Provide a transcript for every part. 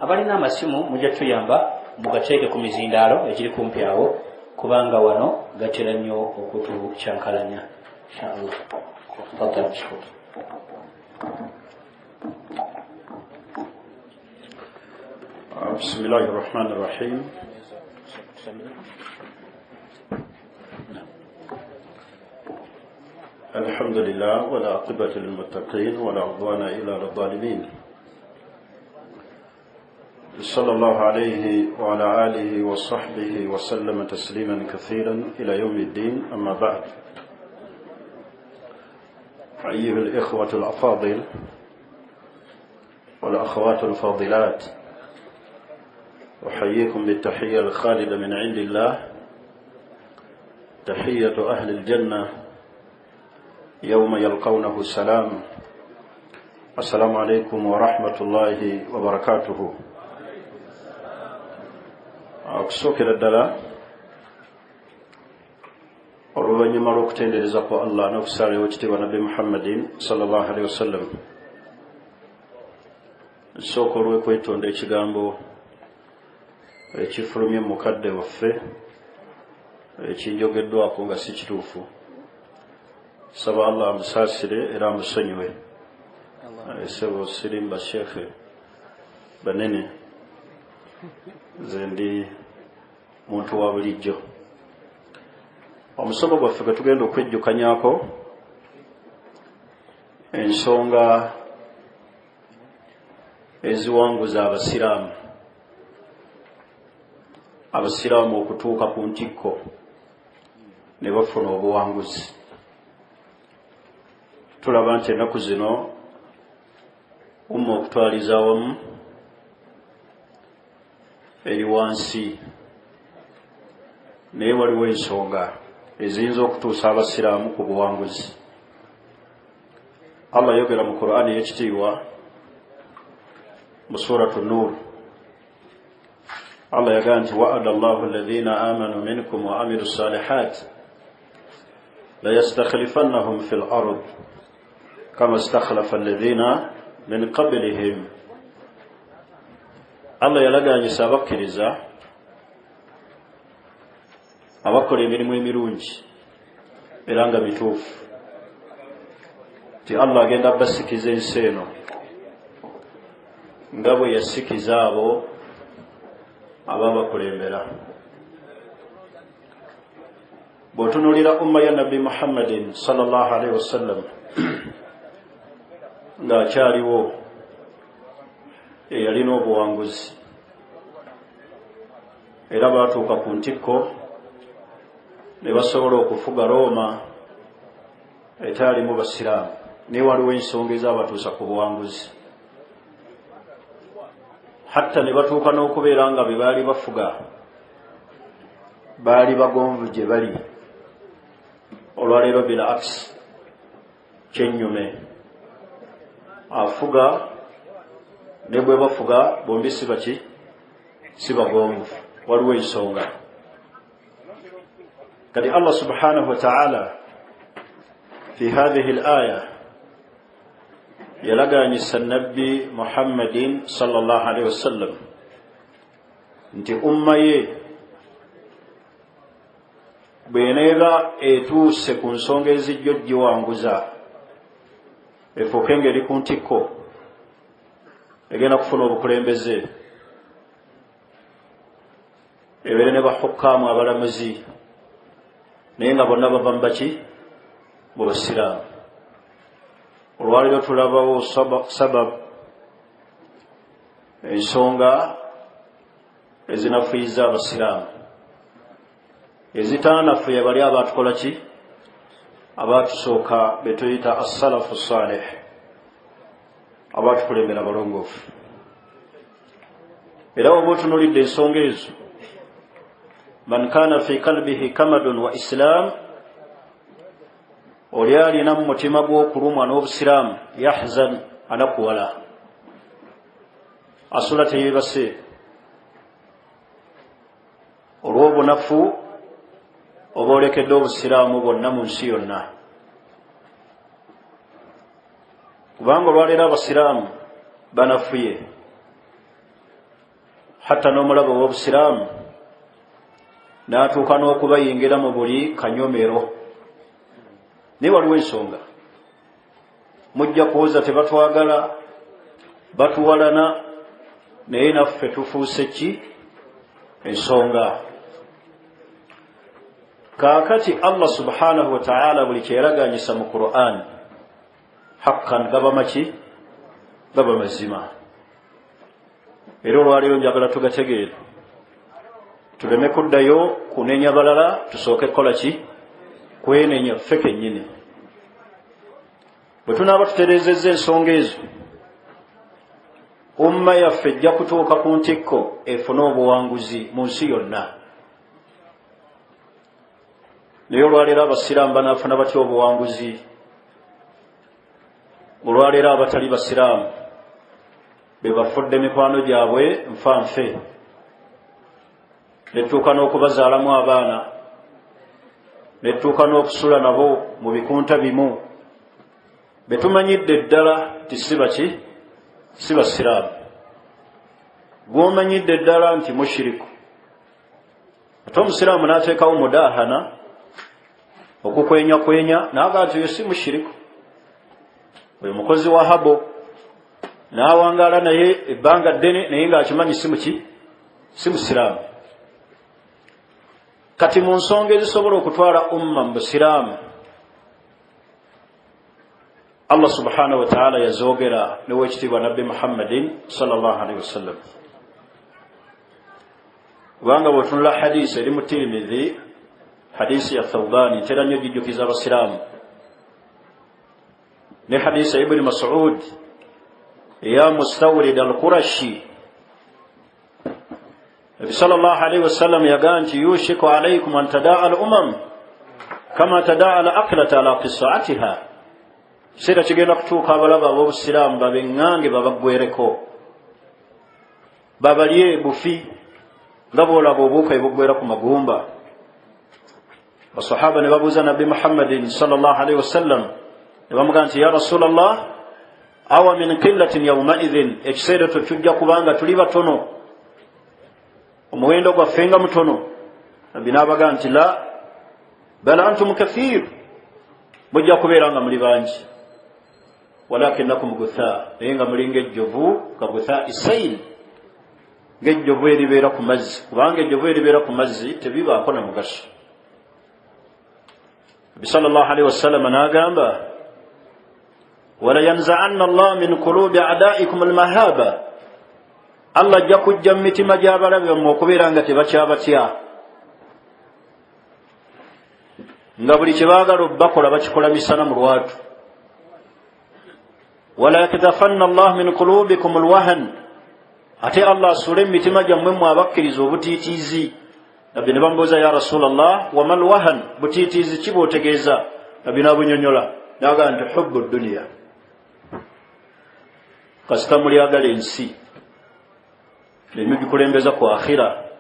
abalina amasimu mujja tuyamba mugateeke ku mizindaalo ekiri kumpi awo kubanga wano gatera nnyo okutukyankalanya inshallah. بسم الله الرحمن الرحيم. الحمد لله والعاقبة للمتقين ولا عدوان إلا على الظالمين. صلى الله عليه وعلى آله وصحبه وسلم تسليما كثيرا إلى يوم الدين. أما بعد، أيها الإخوة الأفاضل والأخوات الفاضلات، أحييكم بالتحية الخالدة من عند الله، تحية أهل الجنة يوم يلقونه السلام. السلام عليكم ورحمة الله وبركاته. أكسوكر الدلاء oluvannyuma lw'okutendereza kwa Allah n'okusaaliwo ekitiibwa Nabbi Muhammadin sallallahu alaihi wasallam, nsooka olw'okwetonda ekigambo ekifulumye mu mukadde waffe ekinjogeddwako nga si kituufu. Saba Allah amusaasire era amusonyiwe. Sebo sirimba shekhe banene, nze ndi muntu wa bulijjo. Omusomo gwaffe gwe tugenda okwejjukanyako ensonga eziwanguza abasiraamu okutuuka ku ntikko ne bafuna obuwanguzi. Tulaba nti ennaku zino umma okutwaliza awamu eri wansi, naye waliwo ensonga eziyinza okutuusa abasiraamu ku buwanguzi. Allah yogera mu Qur'ani y'ekitiibwa mu suratu Nur. Allah yagamba nti wa'ada Allahu alladhina amanu minkum wa amilu salihat la yastakhlifannahum fil ard kama istakhlafa alladhina min qablihim. Allah yalaganyisa abakkiriza abakola emirimu emirungi era nga mituufu ti Allah agenda basikiza ensi eno nga bwe yasikiza abo ababakulembera. Bw'otunuulira umma ya Nabbi Muhammadin sallallahu alaihi wasallam ng'akyaliwo eyalina obuwanguzi era baatuuka ku ntikko ne basobola okufuga Roma etaalimu basiraamu, naye waliwo ensonga ezabatuusa ku buwanguzi. Hatta ne batuuka n'okubeera nga be baali bafuga baali bagonvu gye bali. Olwaleero bila aksi kyennyume afuga ne bwe bafuga bombi si bagonvu, waliwo ensonga. Kati Allah subhanahu wa ta'ala fi hadhihi al-aya yalaganyisa Nabbi Muhammadin sallallahu alaihi wasallam nti umma ye bw'eneeba etuuse ku nsonga ezijja giwanguza efuuke ng'eri ku ntikko egenda kufuna obukulembeze, ebeere ne bahukkaamu abalamuzi, naye nga bonna bava mu baki? Mu basiraamu. Olwaliro tulabawo sababu ensonga ezinafuyiza abasiraamu ezitaanafuye bali abaatukola ki? Abaatusooka be tuyita as-salafu salih, abaatukulembera balongoofu. Era bw'oba otunuulidde ensonga ezo, man kaana fi qalbihi kamadun wa islam, oli alina mu mutima gw'okulumwa n'obusiraamu, yahzan, anakuwala, asula teyeebase olw'obunafu oba olekedde obusiraamu bwonna mu nsi yonna. Kubanga olwaleero abasiraamu banafuye, hatta n'omulabo w'obusiraamu n'atuuka n'okubayingira mu buli kanyomero. Naye waliwo ensonga, mujja kuwoza tebatwagala, batuwalana, naye naffe tufuuse ki? Ensonga. Kaakati Allah subhanahu wa ta'ala buli kyeraganyisa mu Qur'an hakkan gaba maki? Gaba mazima. Era olwaleero njagala tugategeera, tuleme kuddayo kunenya balala, tusooke kukola ki? Kwenenya ffe kennyini. Bwe tunaaba tutereezezza ensonga ezo, umma yaffe ejja kutuuka ku ntikko efune obuwanguzi mu nsi yonna. Naye olwaleero abasiraamu banaafuna batya obuwanguzi? Olwaleero abatali basiraamu be bafudde mikwano gyabwe nfanfe, netuuka n'okubazaalamu abaana, netuuka n'okusula nabo mu bikunta bimu, betumanyidde ddala ti si baki? Si basiraamu. Gw'omanyidde ddala nti mushiriku, ate omusiraamu n'ateekawo mudahana, okukwenya n'agaa nti oyo si mushiriku, oyo mukozi wa habo, n'awangaala naye ebbanga ddene naye ng'akimanyi si musiraamu. Kati mu nsonga ezisobola okutwala umma mu busiraamu, Allah subhanahu wa ta'ala yazoogera n'owekitiibwa Nabbi Muhammadin sallallahu alaihi wasallam. Kubanga bw'otunula hadisi eri mu Tirmidhi, hadisi ya Thawbani ntera nnyo gijjukiza abasiraamu, ne hadisi ya Ibn Mas'ud ya Mustawrid al-Qurashi, Nabi sallallahu alaihi wasallam yagaa nti yushiku alaikum an tadaa al-umam kama tadaa al-aklata ala qisa'atiha. Kiseera kigenda kutuuka abalaba ab'obusiraamu babeŋŋange babaggwereko, babalye bufi nga bw'olaba obuuka ebuggwera ku magumba. Basahaba ne babuuza Nabbi Muhammadin sallallahu alaihi wasallam, ne bamugamba nti ya Rasulallah, awa min qillatin yawmaidhin, ekiseera tujja kubanga tuli batono, omuwendo gwaffe nga mutono. Nabbi n'abagamba nti la bal antum kathir, mujja kubeera nga muli bangi, walakinakum gutha, naye nga muli ng'ejjovu, ka gutha isail, ng'ejjovu eribeera ku mazzi, kubanga ejjovu eribeera ku mazzi tebibaako na mugaso. Nabi sallallahu alaihi wasallam n'agamba, wala yanza'anna Allah min qulubi a'da'ikum al-mahaba, Allah ajja kujja mu mitima gy'abalabe bammwe okubeera nga tebakyabatya, nga buli kye baagala bakola bakikola misana mu lwatu. Wala yakdafanna Allah min qulubikum al-wahan, ate Allah asule mu mitima gyammwe mmwe abakkiriza obutiitiizi. Nabbi ne bamubuuza ya Rasulallah, wa mal wahan, butiitiizi ki bw'otegeeza? Nabbi n'abunyonnyola n'agamba nti hubbu dunya, kasita mulyagala ensi nemugikulembeza ku akhira,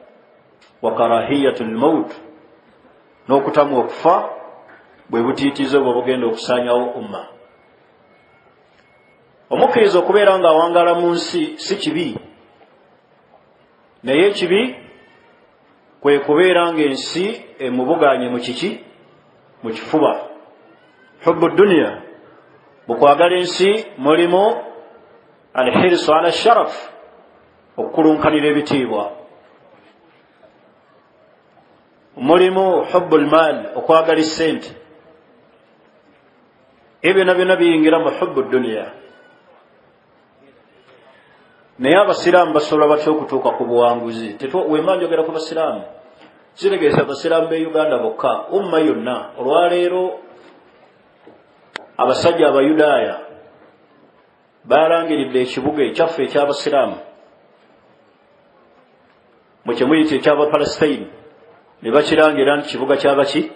wa karahiyatul maut, n'okutamu okufa bwe butiitiize bwe bugenda okusaanyawo umma. Omukkiriza okubeera nga awangaala mu nsi si kibi, naye ekibi kwe kubeera ng'ensi emubuganye mu kiki? Mu kifuba. Hubbu dunya, bukwagala ensi mulimu alhirsu ala sharaf, okukulunkanira ebitiibwa, mulimu hubbu almal, okwagala essente. Ebyo byonna biyingira mu hubbu dunya. Naye abasiraamu basobola batya okutuuka ku buwanguzi? Wemba njogera ku basiraamu, sitegeeza abasiraamu b'e Uganda bokka, umma yonna. Olwaleero abasajja abayudaaya balangiridde ekibuga ekyaffe eky'abasiraamu mu kye muyita eky'Abapalestine, ne bakirangira nti kibuga ky'abaki?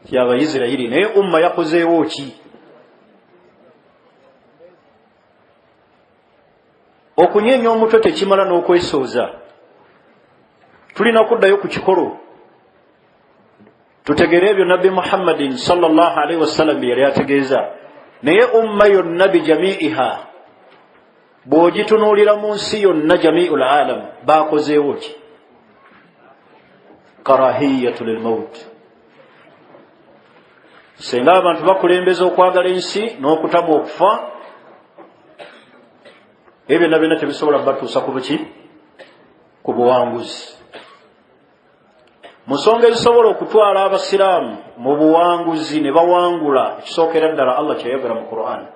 Ky'Abayisirayiri. Naye umma yakozeewo ki? Okunyenya omutwe tekimala n'okwesooza. Tulina kuddayo ku kikolo, tutegere ebyo Nabbi Muhammadin sallallahu alaihi wasallam bye yali ategeeza. Naye umma yonna bijamiiha, bw'ogitunuulira mu nsi yonna jamiul alam baakozeewo ki? karahiyatu lilmaut. Singa abantu bakulembeza okwagala ensi n'okutamu okufa, ebyo na byonna tebisobola batuusa ku buki? Ku buwanguzi. Mu nsonga ezisobola okutwala abasiraamu mu buwanguzi ne bawangula, ekisookera ddala Allah kyeyogera mu Qur'an,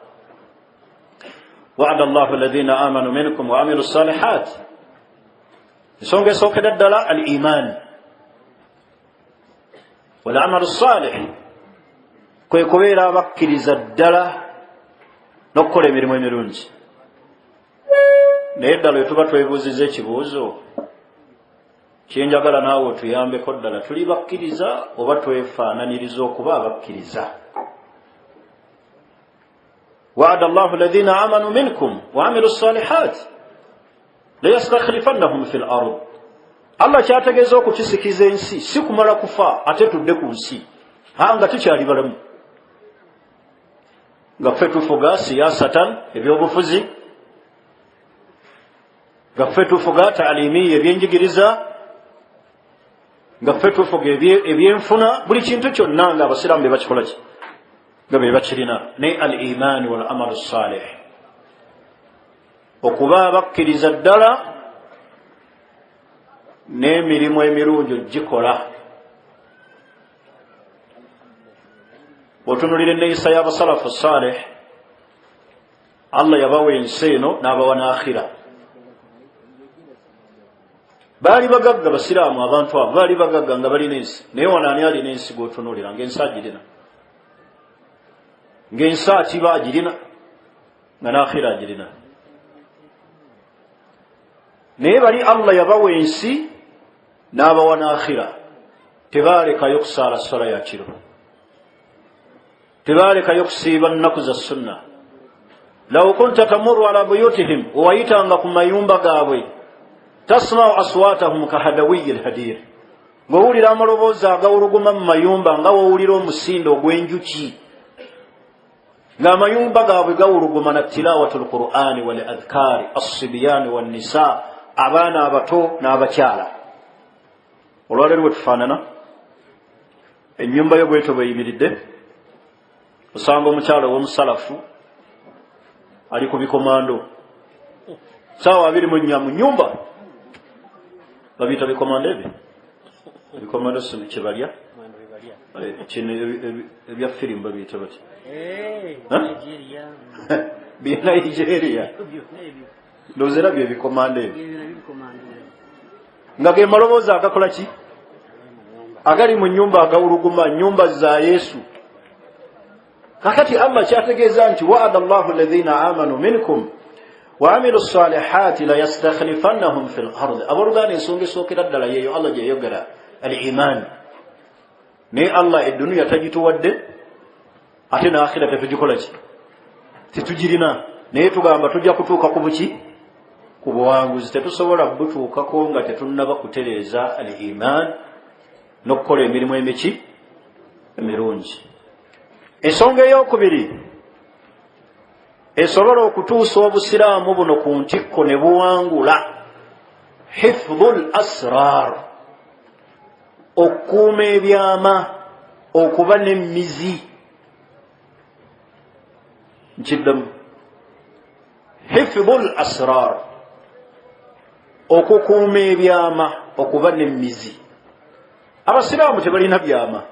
wa'ada Allahu alladhina amanu minkum wa amilu salihat. Ensonga esookera ddala al-iman wal amalu salih, kwe kubeera abakkiriza ddala n'okukola emirimu emirungi. Naye ddala bwe tuba twebuuziza ekibuuzo, kyenjagala naawe otuyambeko ddala, tuli bakkiriza oba twefaananiriza okuba abakkiriza? wa'ada Allahu alladhina amanu minkum wa amilu salihat la yastakhlifannahum fil ard. Allah kyategeeza okukisikiza ensi si kumala kufa ate tudde ku nsi, nga tukyali balamu, nga ffe tufuga siyasatan, ebyobufuzi, nga ffe tufuga taalimi, ebyenjigiriza, nga ffe tufuga ebyenfuna, buli kintu kyonna nga abasiraamu be bakikola ki? Nga be bakirina. Ne al-iman wal amalu salih, okuba abakkiriza ddala n'emirimu emirungi ogikola. Otunulira enneeyisa y'abasalafu salih, Allah yabawa ensi eno n'abawa n'akhira. Baali bagagga basiraamu, abantu abo baali bagagga nga balina ensi, naye wano ani alina ensi gw'otunulira ng'ensi agirina? Ng'ensi atiba agirina, nga n'akhira agirina. Naye bali Allah yabawa ensi n'abawa n'akhira, tebaalekayo kusaala ssala ya kiro, tebaalekayo kusiiba nnaku za sunna. law kunta tamurru ala buyutihim, owayitanga ku mayumba gaabwe, tasma'u aswatahum kahadawiyi alhadir, ng'owulira amaloboozi agawuluguma mu mayumba nga wowulira omusindo ogw'enjuki, ng'amayumba gaabwe gawuluguma na tilawatul qur'ani wal adhkari as-sibyani wan nisa, abaana abato n'abakyala. Olwaleero bwe tufaanana, ennyumba yo bwetyo bweyimiridde, osanga omukyala ow'omusalafu ali ku bikomando, saawa 24 mu nnyumba. Babiyita bikomando ebyo, ebikomando si kye balya, kino ebya firimu babiyita bati Nigeria, ndowooza era bye bikomando ebyo, nga ge maloboozi agakola ki? Agali mu nnyumba agawuluguma, nnyumba za Yesu. Kakati Allah kyategeeza nti wa'ada Allahu alladhina amanu minkum wa amilu salihati la yastakhlifannahum fil ard. Aboluganda ensonga esookera ddala yeeyo Allah gye yayogera al-iman. Naye Allah edduniya tagituwadde, ate n'akhira tetugikola ki? Tetugirina. Naye tugamba tujja kutuuka ku buki? Ku buwanguzi. Tetusobola butuukako nga tetunnaba kutereeza al-iman n'okukola emirimu emiki emirungi. Ensonga ey'okubiri esobola okutuusa obusiraamu buno ku ntikko ne buwangula, hifdhul asrar, okukuuma ebyama, okuba n'emmizi. Nkiddamu, hifdhul asrar, okukuuma ebyama, okuba n'emmizi. Abasiraamu tebalina byama.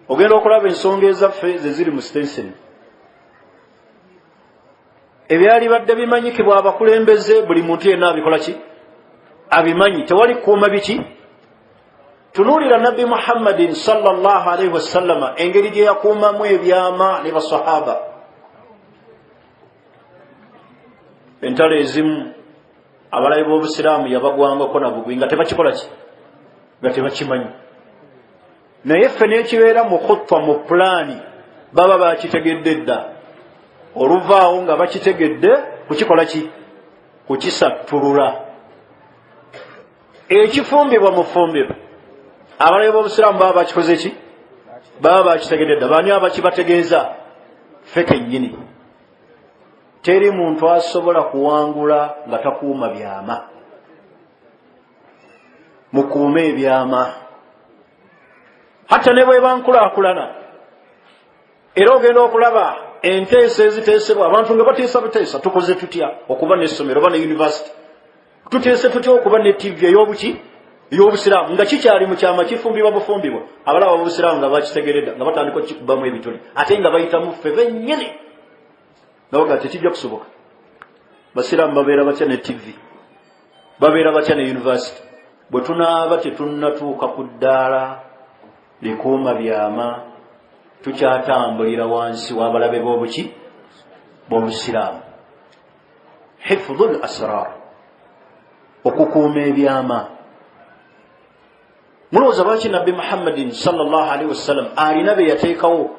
Ogenda okulaba ensonga ezaffe ze ziri mu Stenson, ebyali badde bimanyikibwa abakulembeze, buli muntu yenna abikola ki? Abimanyi. Tewali kuuma biki? Tunuulira Nabbi Muhammadin sallallahu alaihi wasallama engeri gye yakuumamu ebyama ne basahaba. Entalo ezimu abalabe b'obusiraamu yabagwangako na bugwi nga tebakikola ki? Nga tebakimanyi. Naye ffe n'ekibeera mu khutwa, mu pulaani, baba bakitegedde dda. Oluvaawo nga bakitegedde kukikola ki? Kukisattulula. Ekifumbibwa mu ffumbiro, abalabe b'obusiraamu baba bakikoze ki? Baba bakitegedde dda. Baani abakibategeeza? Ffe kennyini. teri muntu asobola kuwangula nga takuuma byama. Mukuume ebyama hatta ne bwe bankulaakulana. Era ogenda okulaba enteesa eziteesebwa abantu nga bateesa buteesa. Tukoze tutya okuba n'essomero oba ne yunivasite? Tuteese tutya okuba ne TV ey'obusiraamu nga kikyali mu kyama kifumbibwa bufumbibwa? Abalaba b'obusiraamu nga bakitegeredda nga batandika okikubamu ebituli ate nga bayitamu ffe bennyini nabaga tekijja kusoboka. Basiraamu babeera batya ne TV, babeera batya ne yunivasite? Bwe tunaaba tetunnatuuka ku ddaala likuuma byama, tukyatambulira wansi w'abalabe b'obusiraamu. Hifdhul asrar, okukuuma ebyama. Mulowooza lwaki Nabbi Muhammadin sallallahu alaihi wasallam alina be yateekawo?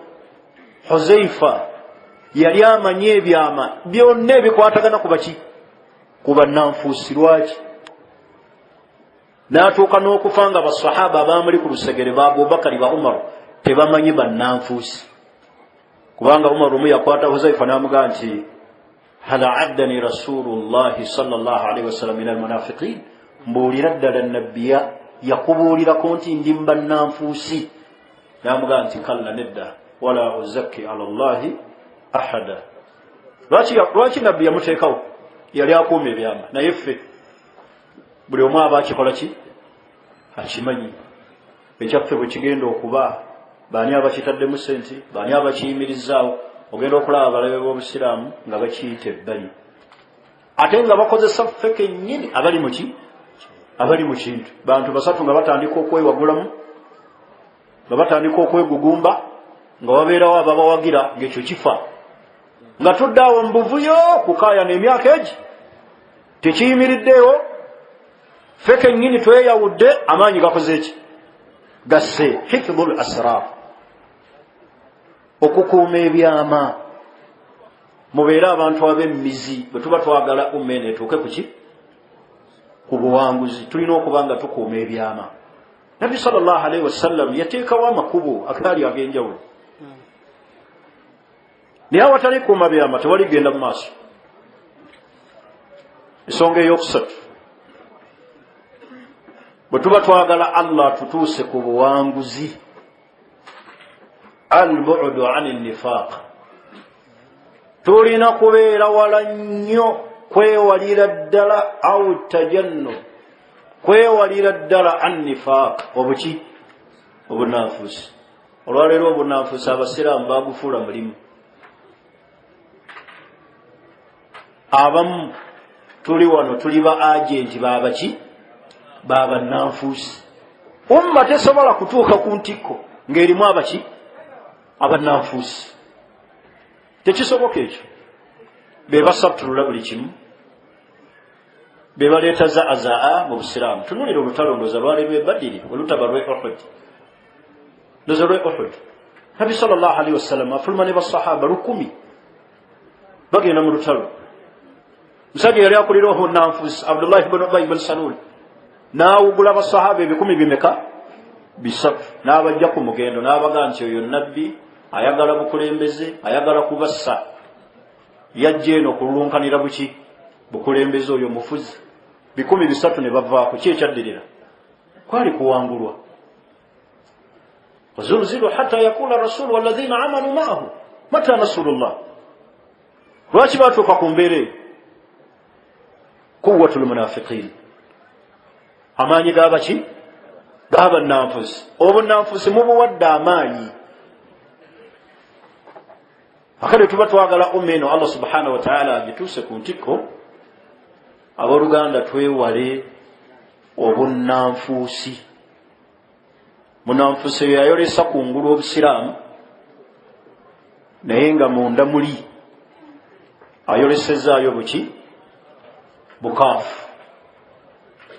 Huzaifa yali amanyi ebyama byonna ebikwatagana ku baki? Ku bannanfuusi. Lwaki? N'atuuka n'okufa nga basahaba abamuli ku lusegere ba Abubakari ba Umar tebamanyi bannanfuusi. Kubanga Umar omu yakwata Huzaifa n'amugamba nti hal addani rasulullahi sallallahu alaihi wasallam min almunafiqin, mbuulira ddala nabbiya yakubuulirako nti ndi bannanfuusi? N'amugamba nti kalla nedda wala uzakki ala llahi ahada. Lwaki nabbi yamuteekawo? Yali akuuma ebyama. Naye ffe buli omu aba akikola ki? Akimanyi. Ekyaffe bwe kigenda okuba, baani abakitaddemu sente, baani abakiyimirizaawo, ogenda okulaba abalabe b'obusiraamu nga bakiyita ebbali, ate nga bakozesa ffe kennyini abali mu ki? Abali mu kintu. Bantu basatu nga batandika okwewagulamu, nga batandika okwegugumba, nga wabeerawo ababawagira ng'ekyo kifa, nga tuddaawo mu buvuyo kukaayana emyaka egi tekiyimiriddeewo. Ffe kennyini tweyawudde, amaanyi gakoze eki? Gasse. Hifdhul asrar, okukuuma ebyama. Mubeere abantu ab'emmizi. Bwe tuba twagala umma eno etuuke ku ki? Ku buwanguzi, tulina okuba nga tukuuma ebyama. Nabbi sallallahu alaihi wasallam yateekawo amakubo agaali ag'enjawulo. Naye awatali kuuma byama tewaligenda mu maaso. Ensonga ey'okusatu, bwe tuba twagala Allah tutuuse ku buwanguzi, al-bu'du 'ani nifaq, tulina kubeera wala nnyo kwewalira ddala au tajannub, kwewalira ddala an nifaq, obuki? Obunanfuusi. Olwaleero obunanfuusi abasiraamu bagufuula mulimu. Abamu tuli wano tuli ba agenti babaki? Babannanfuusi. Umma tesobola kutuuka ku ntikko ng'erimu abaki? Abannanfuusi. Tekisoboka ekyo. Be basatulula buli kimu, be baleeta zaazaa mu busiraamu. Tunuulira olutalo ndooza lwali lw'e Badiri, olutaba lw'e Uhud. Ndooza lw'e Uhud, Nabi sallallahu alaihi wasallam afuluma ne basahaba 100 bagenda mu lutalo. Musajja yali akuliraho obunanfuusi, Abdullah ibn Ubay ibn Salul, n'awugula abasahaba 10 bimeka? 3. N'abajja ku mugendo n'abaga nti oyo nabbi ayagala bukulembeze, ayagala kubassa, yajja eno kulunkanira buki? Bukulembeze oyo mufuzi. 300 ne bavaako. Ki ekyaddirira? Kwali kuwangulwa. wazulzilu hatta yakula rasulu walladhina amanu maahu mata nasrullah. Lwaki batuuka ku mbeera eyo? Quwwatul munafiqin, amaanyi g'abaki? G'abannanfuusi. Obunnanfuusi mubuwadde amaanyi. Akale tuba twagala umma eno Allah subhanahu wa ta'ala agituuse ku ntikko, abooluganda twewale obunnanfuusi. Munnanfuusi eyo yayolesa kungulu obusiraamu, naye nga munda muli ayolesezaayo buki? Bukaafu.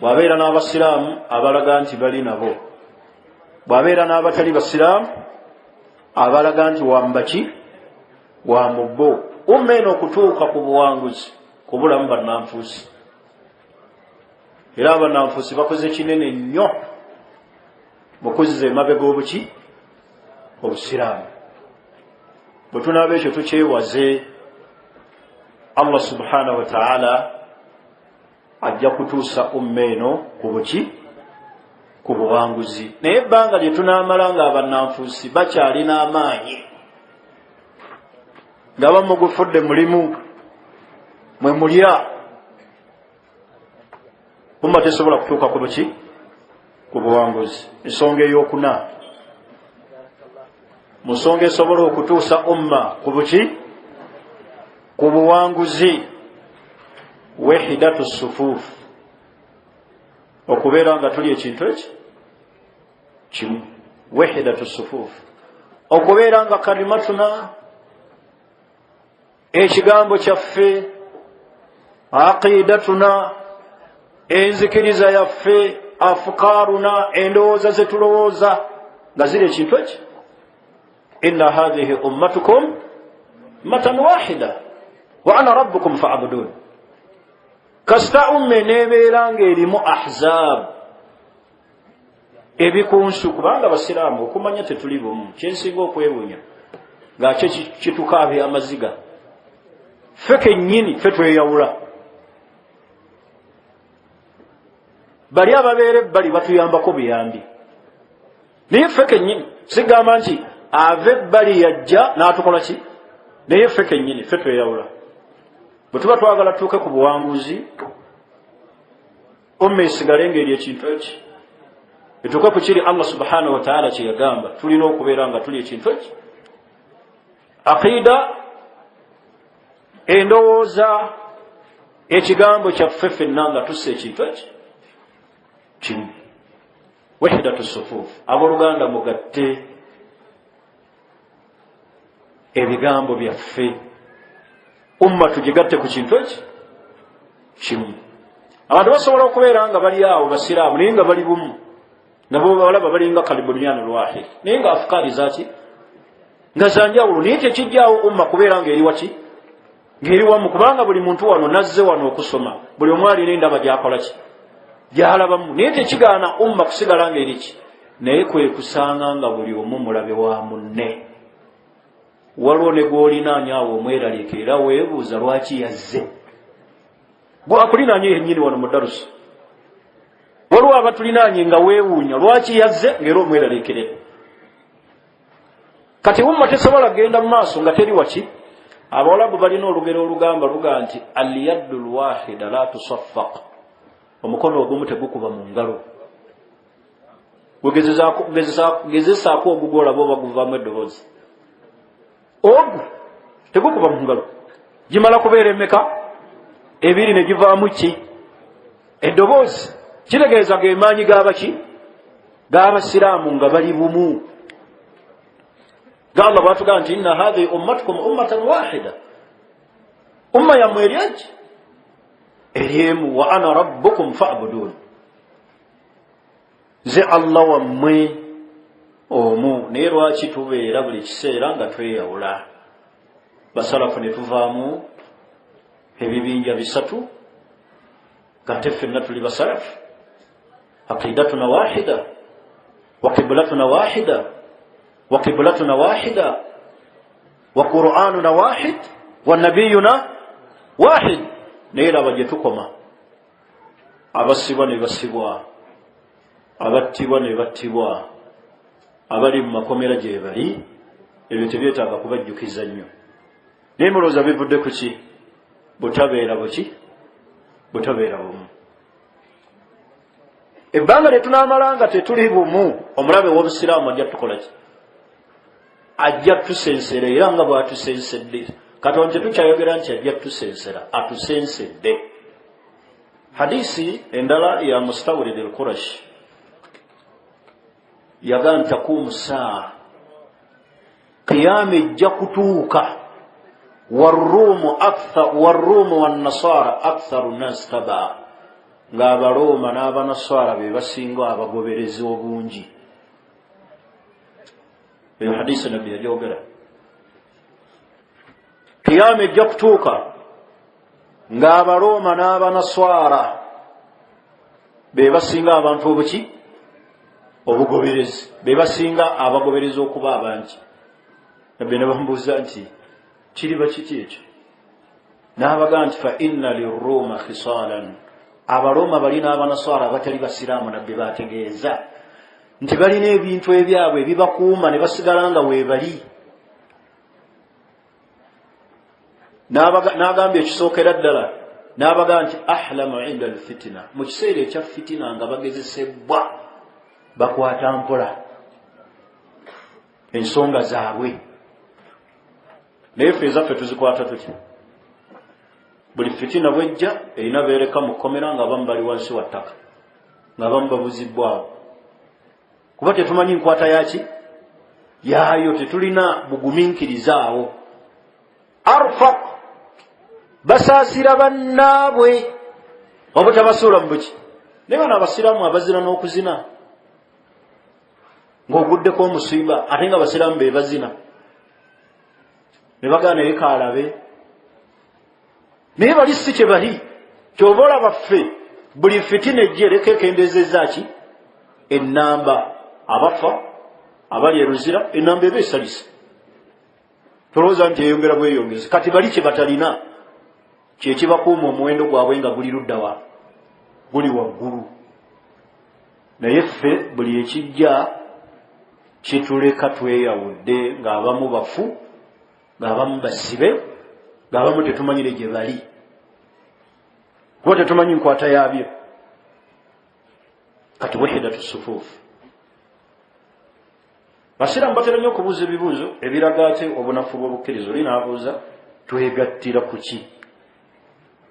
Bw'abeera n'abasiraamu abalaga nti bali nabo, bw'abeera n'abatali basiraamu abalaga nti wambaki? Wa mubbo. Umma eno okutuuka ku buwanguzi kubulamu bannanfuusi. Era abannanfuusi bakoze kinene nnyo mu kuzza emabega obuki? Obusiraamu. Bwe tunaaba ekyo tukyewaze. Allah subhanahu wa ta'ala ajja kutuusa umma eno ku buki ku buwanguzi. Naye ebbanga lye tunaamala nga abannanfuusi bakyalina amaanyi nga bamugufudde mulimu mwe mulya, umma tesobola kutuuka ku buki ku buwanguzi. Ensonga ey'okuna, mu nsonga esobola okutuusa umma ku buki ku buwanguzi, wahidatu sufuuf, okubeera nga tuli ekintu eki kimu. Wahidatu sufuuf, okubeera nga kalimatuna, ekigambo kyaffe, aqidatuna, enzikiriza yaffe, afukaaruna, endowooza ze tulowooza nga ziri ekintu eki. Inna hadhihi ummatukum ummatan wahida wa ana rabbukum fa'budun. Kasita umme nebeera ng'erimu ahzaab, ebikunsu, kubanga basiraamu okumanya tetuli bumu, kyensinga okwewuunya nga kyo kitukaabya amaziga. Ffe kennyini ffe tweyawula. Bali ababeera ebbali batuyambako buyambi, naye ffe kennyini sigamba nti ave ebbali yajja n'atukola ki, naye ffe kennyini ffe tweyawula. Bwe tuba twagala tuuke ku buwanguzi, umma esigale ng'eri ekintu eki, etuuke ku kiri Allah subhanahu wa ta'ala kye yagamba tulina okubeera nga tuli ekintu eki. Aqida, endowooza, ekigambo kyaffe ffenna nga tusse ekintu eki kimu. Wahidatu sufuuf, abooluganda mugatte ebigambo byaffe, umma tugigatte ku kintu eki kimu. Abantu basobola okubeera nga bali awo basiraamu naye nga bali bumu, nabo balaba balinga kalibunyan lwahid, naye nga afukaari zaki nga zanjawulo. Naye tekijjaawo umma kubeera ng'eri waki, ng'eri wamu, kubanga buli muntu wano nazze wano okusoma, buli omu alina endaba gy'akola ki, gy'alabamu. Naye tekigaana umma kusigala ng'eri ki, naye kwe kusanga nga buli omu mulabe wa munne. Waliwo ne gw'olinaanya awo omweraliike era weebuuza lwaki yazze. Gwe akulinaanye yennyini wano mu darusi, waliwo abatulinaanye nga weewuunya lwaki yazze ng'era omweraliikirira. Kati umma tesobola kgenda mu maaso nga teri waki. Abawalabu balina olugero olugamba luga nti al-yaddu al-wahida la tusaffaq, omukono ogumu tegukuba mu ngalo. Gezesaako ogugolaba oba guvaamu eddoboozi, ogu tegukuba mu ngalo, gimala kubeera emmeka, ebiri ne givaamu ki, eddoboozi. Kitegeeza ge maanyi g'abaki, g'abasiraamu nga bali bumu. Allah bw'atugamba nti inna hadhihi ummatukum ummatan wahida, umma yammwe eri eki eri emu, wa ana rabbukum fa'budun, nze Allah wammwe omu. Naye lwaki tubeera buli kiseera nga tweyawula? Basalafu ne tuvaamu ebibinja bisatu nga ate ffenna tuli basalafu. Aqidatuna wahida wa qiblatuna wahida wa qiblatuna wahida wa qur'anuna wahid wa nabiyuna wahid. Naye laba gye tukoma, abasibwa ne basibwa, abattibwa ne battibwa, abali mu makomera gye bali, ebyo tebyetaaga kubajjukiza nnyo. Naye mulowooza bivudde ku ki? Butabeera buki? Butabeera bumu. Ebbanga lye tunaamala nga tetuli bumu, omulabe w'obusiraamu ajja tukola ki? Ajja tusensera, era nga bw'atusensedde. Katonda tetukyayogera nti ajja tusensera, atusensedde. Hadisi endala ya Mustawrid al-Qurashi yagamba takuumu saa, qiyaama ejja kutuuka, warruumu wannasaara aktharu nnaasi tabaa, ng'Abarooma n'Abanasaara be basinga abagoberezi obungi. Eyo hadisi nabbi yagyogera. Qiyaama ejja kutuuka ng'Abarooma n'Abanaswara be basinga abantu obuki? Obugoberezi. Be basinga abagoberezi okuba abangi. Nabbi ne bamubuuza nti kiriba kiki ekyo? n'abaga nti fa inna liruma khisalan, abaloma balina abanaswara abatali basiraamu nabbe bategeeza nti balina ebintu ebyabwe ebibakuuma ne basigala nga weebali. N'agambye ekisookera ddala n'abaga nti ahlamu inda alfitina, mu kiseera ekya fitina nga bagezesebwa bakwata mpola ensonga zaabwe. Naye ffe ezaffe tuzikwata tutya? Buli fitina bwejja erina beereka mu kkomera nga abamu bali wansi wa ttaka, nga abamu babuzibbwawo, kuba tetumanyi nkwata yaki yaayo, tetulina bugumiikirizaawo. Arfaq, basaasira bannaabwe obutabasuula mu buki. Naye bano abasiraamu abazina n'okuzina ng'oguddeko omusiiba ate nga abasiraamu be bazina ne bagaana ebikaalabe. Naye bali si kye bali. Ky'oba olaba ffe buli fitina ejja ereka ekendeezezza ki? Ennamba abafa abali eruzira, ennamba eba esalisa. Tolowooza nti eyongera bweyongezi. Kati bali kye batalina kye kibakuuma omuwendo gwabwe nga guli ludda wa guli waggulu. Naye ffe buli ekijja kituleka tweyawudde, ng'abamu bafu, ng'abamu basibe, ng'abamu tetumanyire gye bali, kuba tetumanyi nkwata yaabyo. Kati wahidatu sufuufu. Basiraamu batera nnyo okubuuza ebibuuzo ebiraga ate obunafu bw'obukkiriza. Oli n'abuuza twegattira ku ki?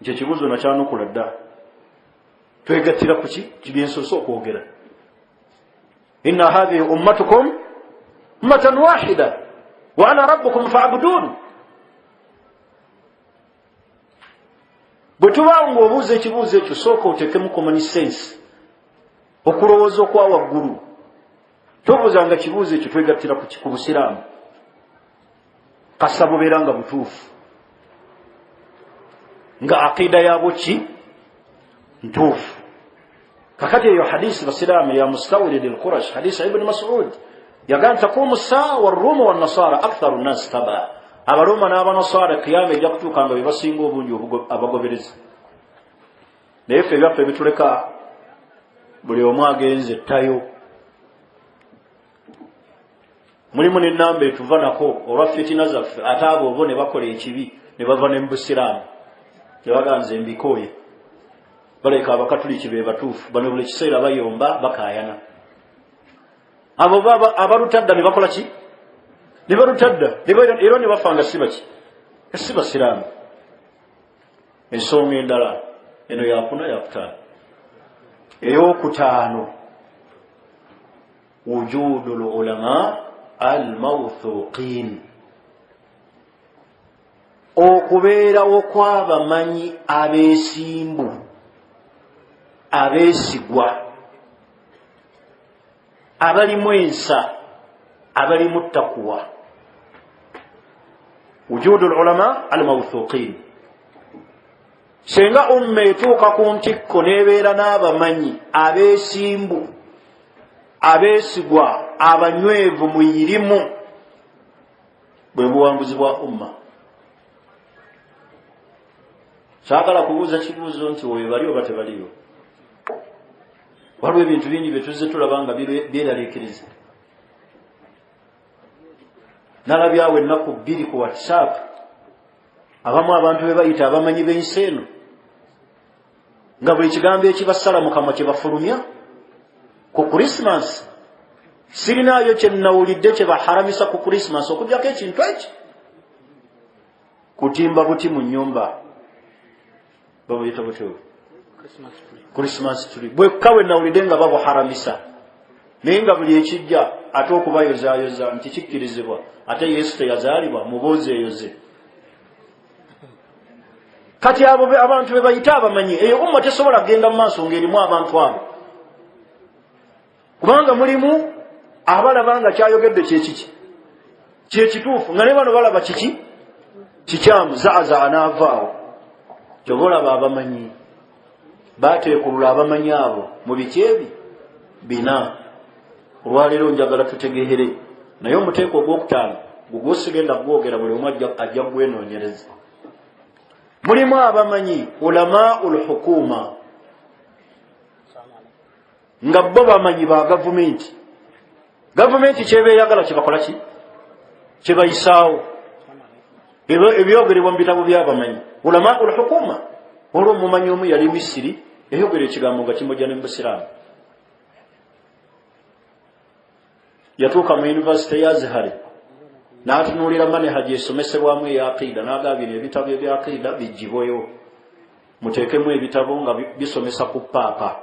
Nti ekibuuzo nakyanukula dda. Twegattira ku ki? Kibyensoose okwogera. Inna hadhihi ummatukum ummatan wahida wa ana rabbukum fa'budun. Bwe tuba ng'obuuza ekibuuzo ekyo sooka oteekemu common sense, okulowooza okwa waggulu. Tobuuzanga kibuuzo ekyo twegattira ku busiraamu kasa bubeera nga butuufu, nga aqiida yaabwo ki ntuufu. Kakati eyo hadisi basiraamu ya Mustawrid al-Qurash, hadisi Ibn Mas'ud yagaa taqumu saa warruumu wannasara aktharu nnasi taba. Abaloma n'abanasara kiyama ejja kutuuka nga be basinga obungi abagoberezi. Naye ffe ebyaffe bituleka buli omu agenze ttayo. Mulimu n'ennamba etuva nako olwa fitina zaffe, ate abo bo ne bakola ekibi ne bava ne mu busiraamu ne baganze mbikooye, baleka abakatuliki be batuufu. Bano buli kiseera bayomba bakaayana. Abo abalutadda ne bakola ki? Ne balutadda era ne bafanga si baki? Si basiraamu. Ensonga endala eno yakuna yakutaano. Eyokutaano, wujudul ulama al-mawthuqin, okubeerawo kw'abamanyi abeesimbu abeesigwa, abalimu ensa, abalimu ttakuwa. Wujudul ulama al-mawthuqin. Senga umma etuuka ku ntikko n'ebeera n'abamanyi abeesimbu abeesigwa abanywevu muyirimu, bwe buwanguzi bwa umma. Saagala kubuuza kibuuzo nti oyo bali oba tebaliyo. Waliwo ebintu bingi bye tuzze tulaba nga byeraliikiriza. Nalabyawo ennaku 2 ku WhatsApp abamu abantu be bayita abamanyi b'ensi eno, nga buli kigambo ekibasala mu kamwa kye bafulumya ku Christmas. Sirinaayo kye nnawulidde kye baharamisa ku Christmas okugyako ekintu eki, kutimba buti mu nnyumba. Babuyita butyo Christmas tree. Bwekka bwe nnawulidde nga babuharamisa, naye nga buli ekijja ate okubayozaayoza nti kikkirizibwa. Ate Yesu teyazaalibwa, muboozi eyoze. Kati abo abantu be bayita abamanyi, eyo umma tesobola kugenda mu maaso ng'erimu abantu abo, kubanga mulimu abalaba nga kyayogedde kyekiki kyekituufu, nga ne bano balaba kiki kikyamu, zaaza anaavaawo. Kyoba olaba abamanyi bateekulula abamanyi abo mu biki ebi bina. Olwaleero njagala tutegeere, naye omuteeko ogwokutaano gugwosigenda gwogera buli omu ajja gwenoonyereza. mulimu abamanyi ulamaul hukuma nga bo bamanyi ba gavumenti. Gavumenti kyebeyagala kyebakola ki? Kyebayisaawo. Ebyogerebwa mu bitabo by'abamanyi ulamaul hukuma. Olwo mumanyi omu yali Misiri eyogera ekigambo nga kimujja ne mu Busiraamu. Yatuuka mu yunivasite ya Azhar n'atunuulira manehaji esomesebwamu eya aqida n'agambira ebitabo ebya aqida bijjibweyo, muteekemu ebitabo nga bisomesa ku paapa.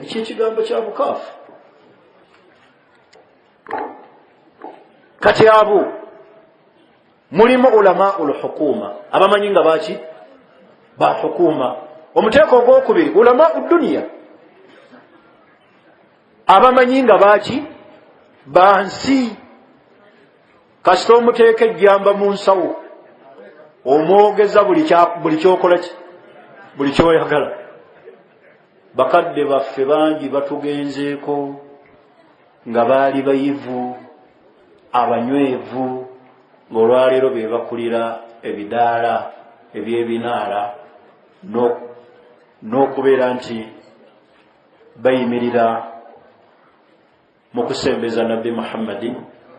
Ekyo ekigambo kya bukaafu. Kati abo mulimu ulamaul hukuma, abamanyi nga baki ba hukuma. Omuteeko ogwokubiri ulamaud dunya, abamanyi nga baki bansi. Kasita omuteeka ejjamba mu nsawo omwogeza buli kyokola ki, buli kyoyagala. Bakadde baffe bangi batugenzeeko nga baali bayivu abanywevu, ng'olwaleero be bakulira ebidaala eby'ebinaala n'okubeera nti bayimirira mu kusembeza Nabbi Muhammadi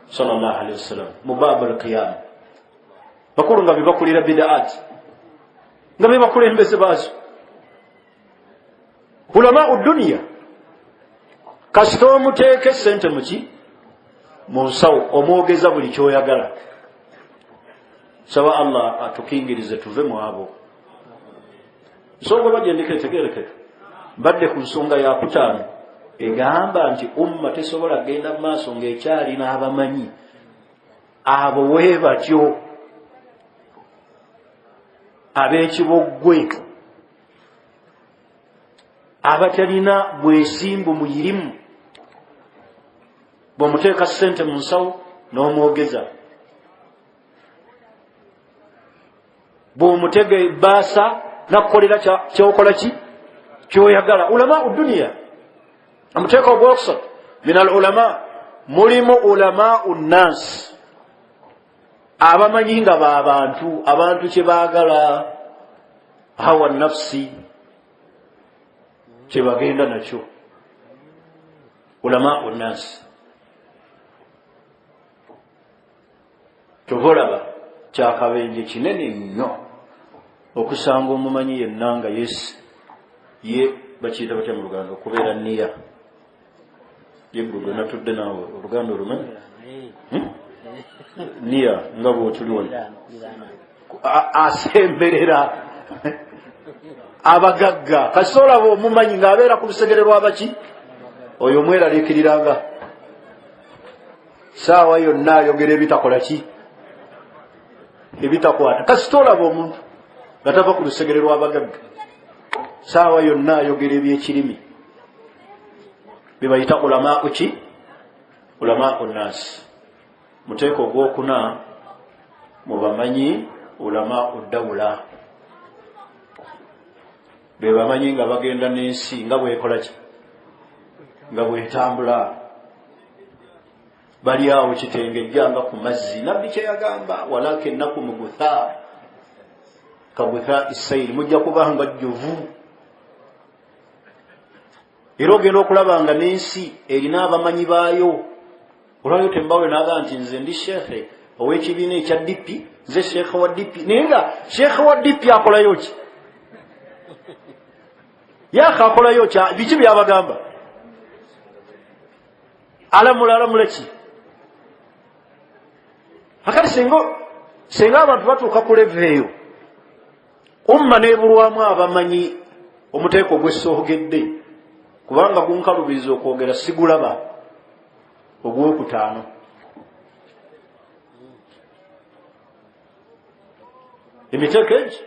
sallallahu alaihi wasallam mu baabul qiyam. Bakulu nga bebakulira bidaat, nga bebakulembeze baazo. Ulamaud dunya, kasita omuteeka sente muki mu nsawo omwogeza buli kyoyagala. Saba Allah atukingirize tuve mu abo. Nsonga bagyendeka etegerekeka. Mbadde ku nsonga ya kutaano egamba nti umma tesobola genda mu maaso ng'ekyali n'abamanyi. Abo we batyo ab'ekiboggwe, abatalina bwesimbu muyirimu. Bw'omuteeka ssente mu nsawo n'omwogeza, bw'omutega ebbaasa nakukolera kyokola ki kyoyagala. Ulamaud dunya. Omuteeka ogwokusatu min al ulama mulimu ulamaun nas, abamanyi nga b'abantu, abantu kye baagala, hawa nafsi kye bagenda nakyo. Ulamaun nas. Tuvolaba kyakabenje kinene nnyo okusanga omumanyi yenna nga ye bakiyita batya mu Luganda okubeera niya. Yeggudu natudde naawe Oluganda olumanyi niya nga bw'otuliwona asemberera abagagga. Kasita olaba omumanyi ng'abeera ku lusegere lw'abaki, oyo mweraliikiriranga saawa yonna ayogera ebitakola ki, ebitakwata. Kasita olaba omuntu nga tava ku lusegere lw'abagagga, saawa yonna ayogera ebyekirimi, bebayita ulamau ki, ulamau nas. Muteeko ogwokuna mu bamanyi ulamau dawula, be bamanyi nga bagenda n'ensi nga bwekola ki, nga bwetambula. Bali awo kitengejja nga ku mazzi. Nabbi kye yagamba walakinnakum gutha ka gutha isayiri, mujja kubanga jjuvu. Era ogenda okulaba nga n'ensi erina abamanyi baayo. Olwayo tembawe naga nti nze ndi shekhe ow'ekibiina ekya dipi, nze shekhe wa dipi. Naye nga shekhe wa dipi akolayo ki? Yaka akolayo ki? Biki byabagamba? Alamula ki? Akati senga abantu batuuka ku leve eyo, umma n'ebulwamu abamanyi omuteeko ogw'essoogedde, kubanga gunkalubiriza okwogera sigulaba. Ogwokutaano emiteeko egi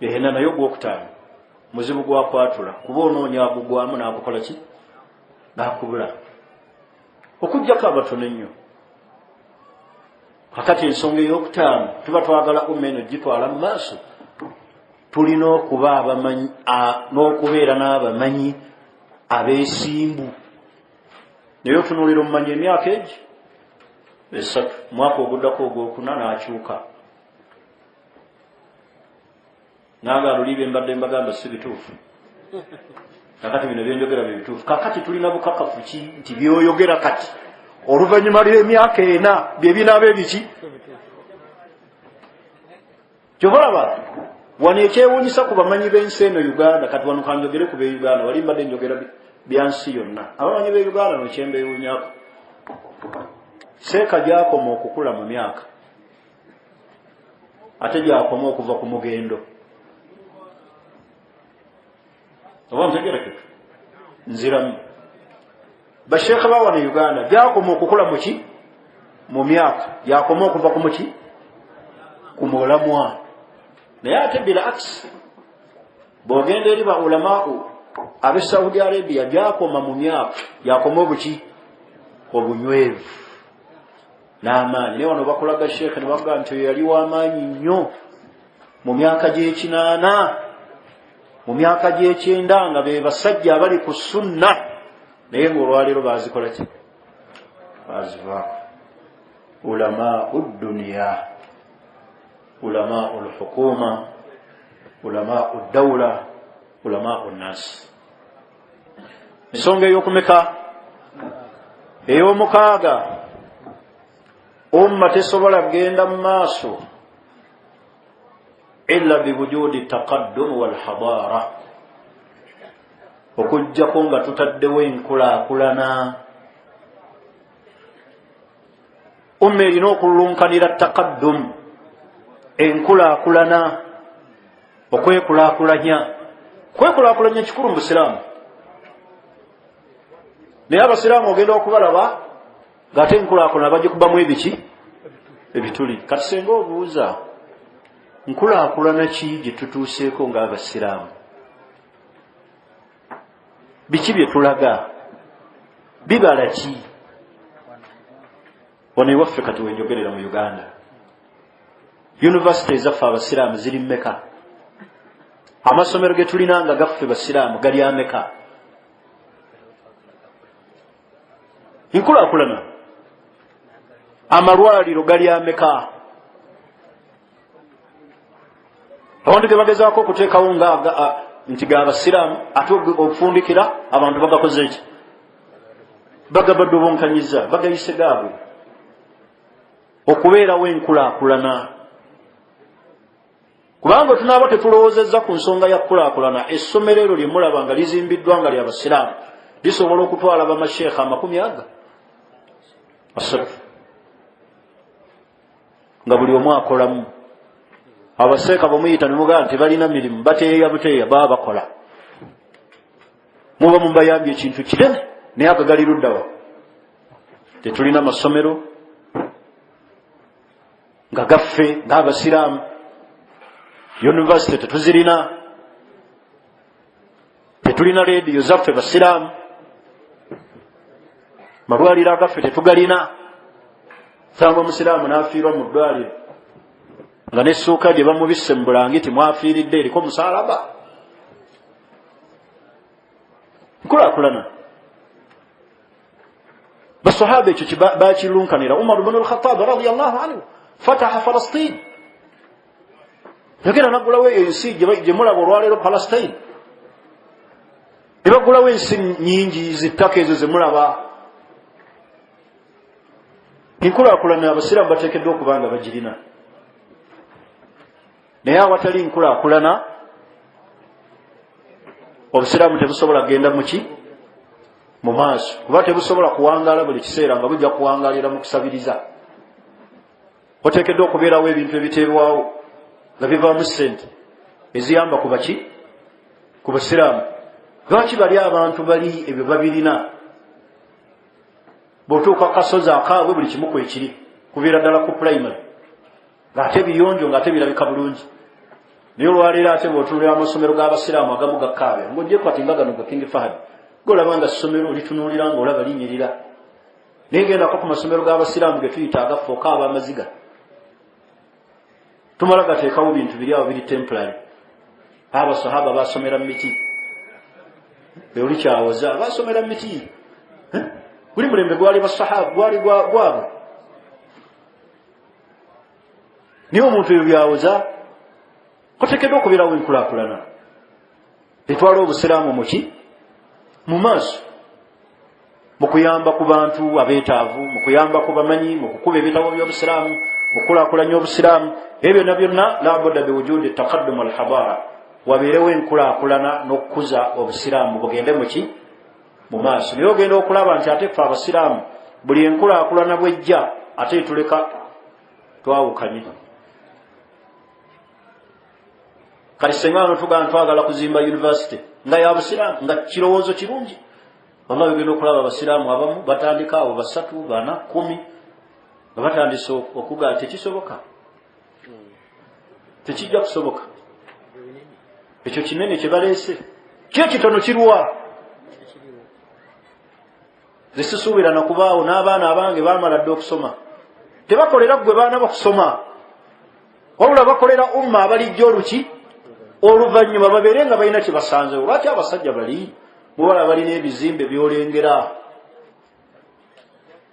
ehena nayo ogwokutaano muzibu gwakwatula, kuba onoonya agugwamu n'agukola ki, n'akubula okuggyako abatono ennyo. Kakati ensonga ey'okutaano tuba twagala umma eno gitwala mu maaso, tulina okuba abamanyi n'okubeera n'abamanyi abeesimbu. Naye otunuulira omumanyi emyaka egi esatu, mwaka oguddako ogwokuna n'akyuka nanga lulibe mbadde mbagamba si bituufu kakati bino byenjogera bye bituufu kakati tulina bukakafu ki nti byoyogera kati oluvannyuma lw'emyaka 4 bye binaaba ebiki kyobalaba wano ekyewuunyisa ku bamanyi b'ensi eno Uganda kati wano kanjogere ku be Uganda wali mbadde njogera byansi yonna abamanyi b'e Uganda nokyembeewuunyako seeka gyakoma okukula mu myaka ate gyakoma okuva ku mugendo oba ntegerekeka nziramu basheekha ba wano Uganda gyakoma okukula muki mu myaka gyakoma okuva ku muki ku mulamwa naye ate bilaks bw'ogenda eri ba ulamau ab'e Saudi Arabia gyakoma mu myaka gyakoma obuki obunywevu n'amaanyi naye wano bakulaga sheekhe ne baga nti oyo yali w'amaanyi nnyo mu myaka gy'ekinaana mu myaka gy'ekyenda nga be basajja abali ku sunna naye ng'olwaleero bazikola ki bazivaako ulamau dduniya ulamau lhukuma ulamau dawla ulamau nnaasi ensonga ey'okumeka ey'omukaaga umma tesobola kgenda mu maaso illa biwujudi taqaddum walhadara okujjako nga tutaddewo enkulaakulana umma erina okulunkanira taqaddum enkulaakulana okwekulaakulanya kikulu mu busiraamu naye abasiraamu ogenda okubalaba ng'ate enkulaakulana bagikubamu ebiki ebituli kati senga obuuza nkulaakulana ki gye tutuuseeko ng'abasiraamu biki bye tulaga bibala ki ono ewaffe kati wenjogerera mu Uganda yunivasite ezaffe abasiraamu ziri mmeka amasomero ge tulina nga gaffe basiraamu gali ameka enkulaakulana amalwaliro gali ameka abantu ge bagezaako okuteekawo nti g'abasiraamu ate okufundikira abantu bagakoze ki bagabadde obonkanyiza bagayise gaabwe okubeerawo enkulaakulana kubanga tunaaba tetulowoozezza ku nsonga ya kulaakulana essomero eryo lye mulaba nga lizimbiddwa nga ly'abasiraamu lisobola okutwala bamasheekha 30 nga buli omu akolamu abaseeka bamuyita ne mugamba nti balina mirimu bateeya buteeya baba bakola muba mubayambye ekintu kinene naye ago gali luddawa tetulina masomero nga gaffe ng'abasiraamu yunivasite tetuzirina tetulina leediyo zaffe basiraamu malwaliro agaffe tetugalina sanga omusiraamu n'afiirwa mu ddwaliro nga n'essuuka gye bamubisse mu bulangiti mwafiiridde eriko musaalaba nkulaakulana basahaba ekyo bakirunkanira Umar ibn al-Khattab radiyallahu anhu fataha Falastin yagenda nagulawo ensi gye mulaba olwaleero Palestine ne bagulawo ensi nnyingi zittaka ezo ze mulaba enkulaakulana abasiraamu bateekeddwa okuba nga bagirina naye awatali nkulaakulana obusiraamu tebusobola kgenda muki mu maaso kuba tebusobola kuwangaala buli kiseera nga bujja kuwangaalira mu kusabiriza oteekeddwa okubeerawo ebintu ebiteebwawo nga bivaamu ssente eziyamba ku baki ku basiraamu lwaki bali abantu bali ebyo babirina bw'otuuka kasozi akaabwe buli kimu kwekiri kubeera ddala ku primary ng'ate biyonjo ng'ate birabika bulungi naye olwaleero ate bw'otunulira amasomero g'abasiraamu agamu gakkaabya ng'ogyeko ati nga gano ga King Fahd golaba nga ssomero litunuulira ng'olaba linyirira naye gendako ku masomero g'abasiraamu ge tuyita agaffe okaaba amaziga tumala gateekawo bintu biri awo biri temporary abasahaba basomera mu miti beoli kyawoza basomera mu miti buli mulembe gwali basahaba gwali gwabwe naye omuntu ebyo byawoza kuteekeddwa okubeerawo enkulaakulana etwala obusiraamu muki mu maaso, mu kuyamba ku bantu abeetaavu, mu kuyamba ku bamanyi, mu kukuba ebitabo by'obusiraamu, mu kulaakulanya obusiraamu. Ebyo byonna byonna la budda biwujudi taqaddum al hadara, wabeerewo enkulaakulana n'okukuza obusiraamu bugende muki mu maaso. Naye ogenda okulaba nti ate ffe abasiraamu buli enkulaakulana bwejja ate tuleka twawukanye. Kati singa wano tugamba twagala kuzimba university nga y'abasiraamu nga kirowoozo kirungi, wallahi ogenda okulaba abasiraamu abamu batandika abo 3, 4, 10 nga batandise okugaa tekisoboka, tekijja kusoboka. Ekyo kinene kye baleese, kyo kitono kirwa. Zisisuubira na kubaawo n'abaana abange baamala dde okusoma, tebakolera gwe baana bakusoma, wabula bakolera umma abalijja oluki oluvannyuma babeere nga balina kye basanzewo. Lwaki abasajja bali mubala balina ebizimbe byolengera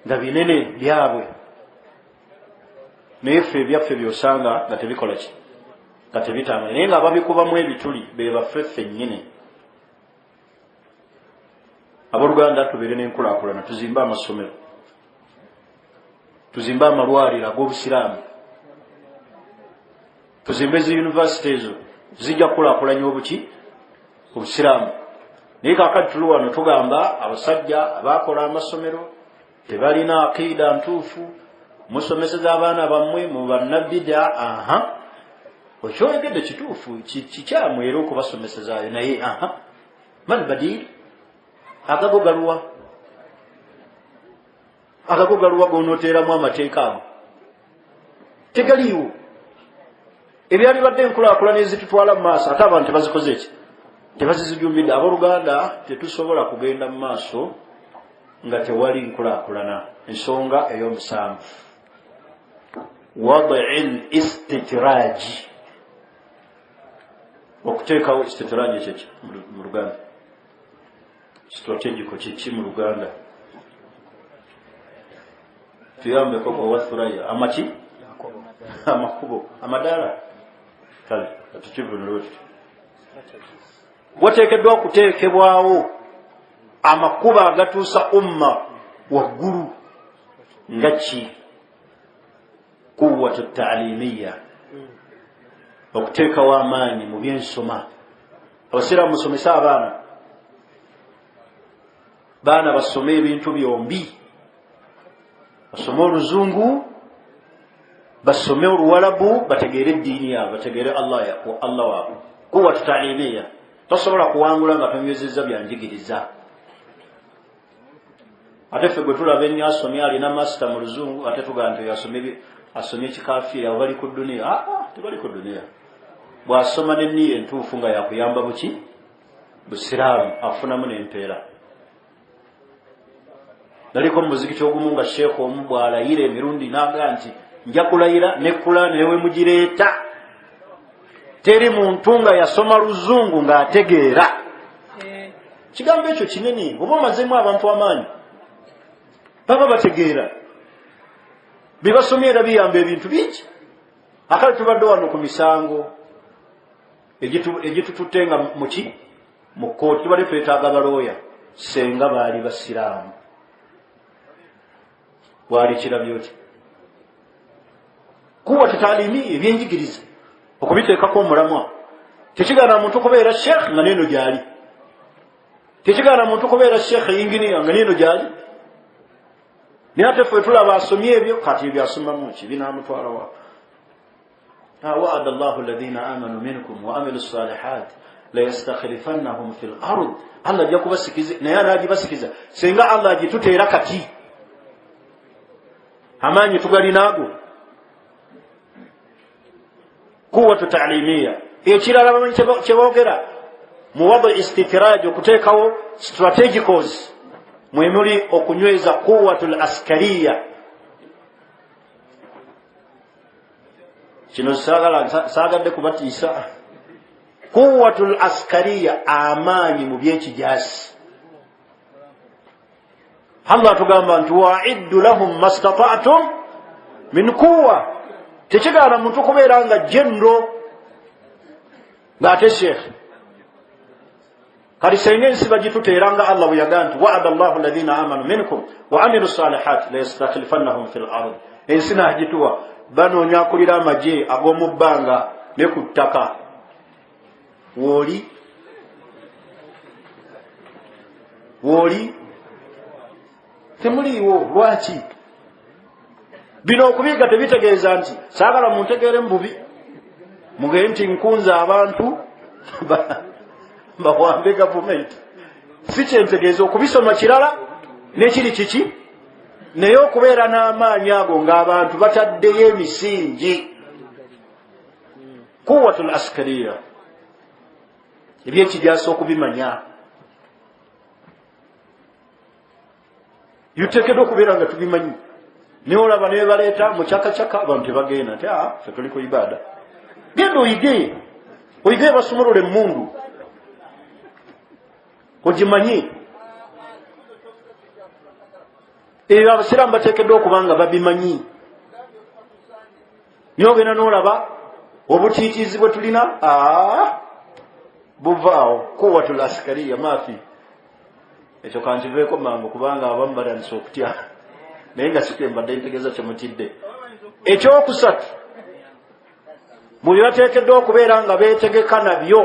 nga binene byabwe, naye ffe ebyaffe byosanga nga tebikola ki, nga tebitambula, naye nga babikubamu ebituli be baffe ffennyini. Abooluganda tubeere n'enkulaakulana, tuzimbe amasomero, tuzimbe amalwaliro ag'obusiraamu, tuzimbe zi yunivasite ezo zijja kukulaakulanya obuki obusiraamu. Naye kaakati tuli wano tugamba abasajja abakola amasomero tebalina akiida ntuufu, musomeseza abaana bammwe mu bannabida. Okyoyogedde kituufu, kikyamu era okubasomesezaayo, naye mal badil, agago galuwa, agago galuwa gonoteeramu amateeka ago tegaliiwo. Ebyali badde enkulaakulana ezitutwala mu maaso ate abantu tebazikoze ki, tebazijumbidde. Abooluganda tetusobola kugenda mu maaso nga tewali nkulaakulana. Ensonga ey'omusanvu, wad'il istitiraaji, okuteekawo istitiraaji ekyeki mu Luganda, strategico kiki mu Luganda, tuyambeko bwawathraya amaki amakubo amadaala kale atukivunulwe tuti wateekeddwa okuteekebwawo amakubo agatuusa umma waggulu nga ki quwwatu taalimiya, okuteekawo amaanyi mu byensoma. Abasiraamu musomesa abaana, baana basome ebintu byombi, basome oluzungu, basome oluwalabu, bategeere eddiini yaabwe, bategeere Allah waabwe. Quwwatu taalimiya, tosobola kuwangula nga tonywezezza byanjigiriza. Ate ffe gwe tulaba ennyo asomye alina masita mu luzungu, ate tugamba nti asomye kikafiira bali ku duniya. Tebali ku duniya. Bw'asoma n'enniya entuufu nga yakuyamba buki busiraamu, afunamu n'empeera. Naliko mu muzikiti ogumu nga sheekh omu bw'alayira emirundi n'agaa nti nja kulayira ne Kulaani newe mugireeta, teri muntu nga yasoma luzungu ng'ategeera. Kigambo ekyo kinene, oba omazemu abantu amaanyi baba bategeera, bibasomye era biyamba ebintu bingi. Akale tubadde wano ku misango egitututte nga muki mu kkooti, tubadde twetaaga balooya, senga baali basiraamu bwali kirabye oti kuwa tutaalimi ebyenjigiriza okubiteekako omulamwa. Tekigaana muntu kubeera sheekh nga neeno gyali, tekigaana muntu kubeera sheekh inginiya nga neeno gyali. Naye ate ffe tulaba asomye ebyo, kati ebyasomamu ki binaamutwala wa. Wa'ada Allahu alladhina amanu minkum wa amilu salihat la yastakhlifannahum fil ard. Allah ajja kubasikiza, naye anaagibasikiza senga Allah agituteera kati amaanyi tugalinaago. Quwwatu taalimiya. Ekirala bamanyi kyeboogera muwadhu istitiraj, okuteekawo strategicals mwemuli okunyweza quwwatul askariya. Kino saagadde kubatiisa. Quwwatul askariya, amaanyi mu byekijasi. Allah tugamba nti wa'iddu lahum mastata'tum min quwwa. Tekigaana muntu kubeera nga jendo ng'ate sheekh kali senga ensi bagituteeranga Allah bwe yagamba nti wa'ada Allahu alladhina amanu minkum wa amilu salihati la yastakhlifannahum fil ard. Ensi n'agituwa banoonya akulira amagye ag'omu bbanga ne ku ttaka. wooli temuliiwo. lwaki? bino okubiga tebitegeeza nti saagala muntegeere mu bubi mugere nti nkunze abantu bawambe gavumenti. si kyentegeeza. okubisoma kirala nekiri kiki naye okubeera n'amaanyi ago ng'abantu bataddeyo emisingi. quwwatul askariya ebyekijasa okubimanya yuteekeddwa okubeera nga tubimanyi. naye olaba ne baleeta mu kyakakyaka abantu tebagenda nti ffe tuli ku ibaada. genda oyige basumulule emmundu ogimanye. ebyo abasiraamu bateekeddwa okuba nga babimanyi. niye ogenda n'olaba obutiitiizi bwe tulina buvaawo. quwwatul askariya maafi. ekyo kankiveeko mangu kubanga abamu batandise okutya naye nga sikwe mbadde ntegeeza kyemutidde. ekyokusatu mu bye bateekeddwa okubeera nga beetegeka nabyo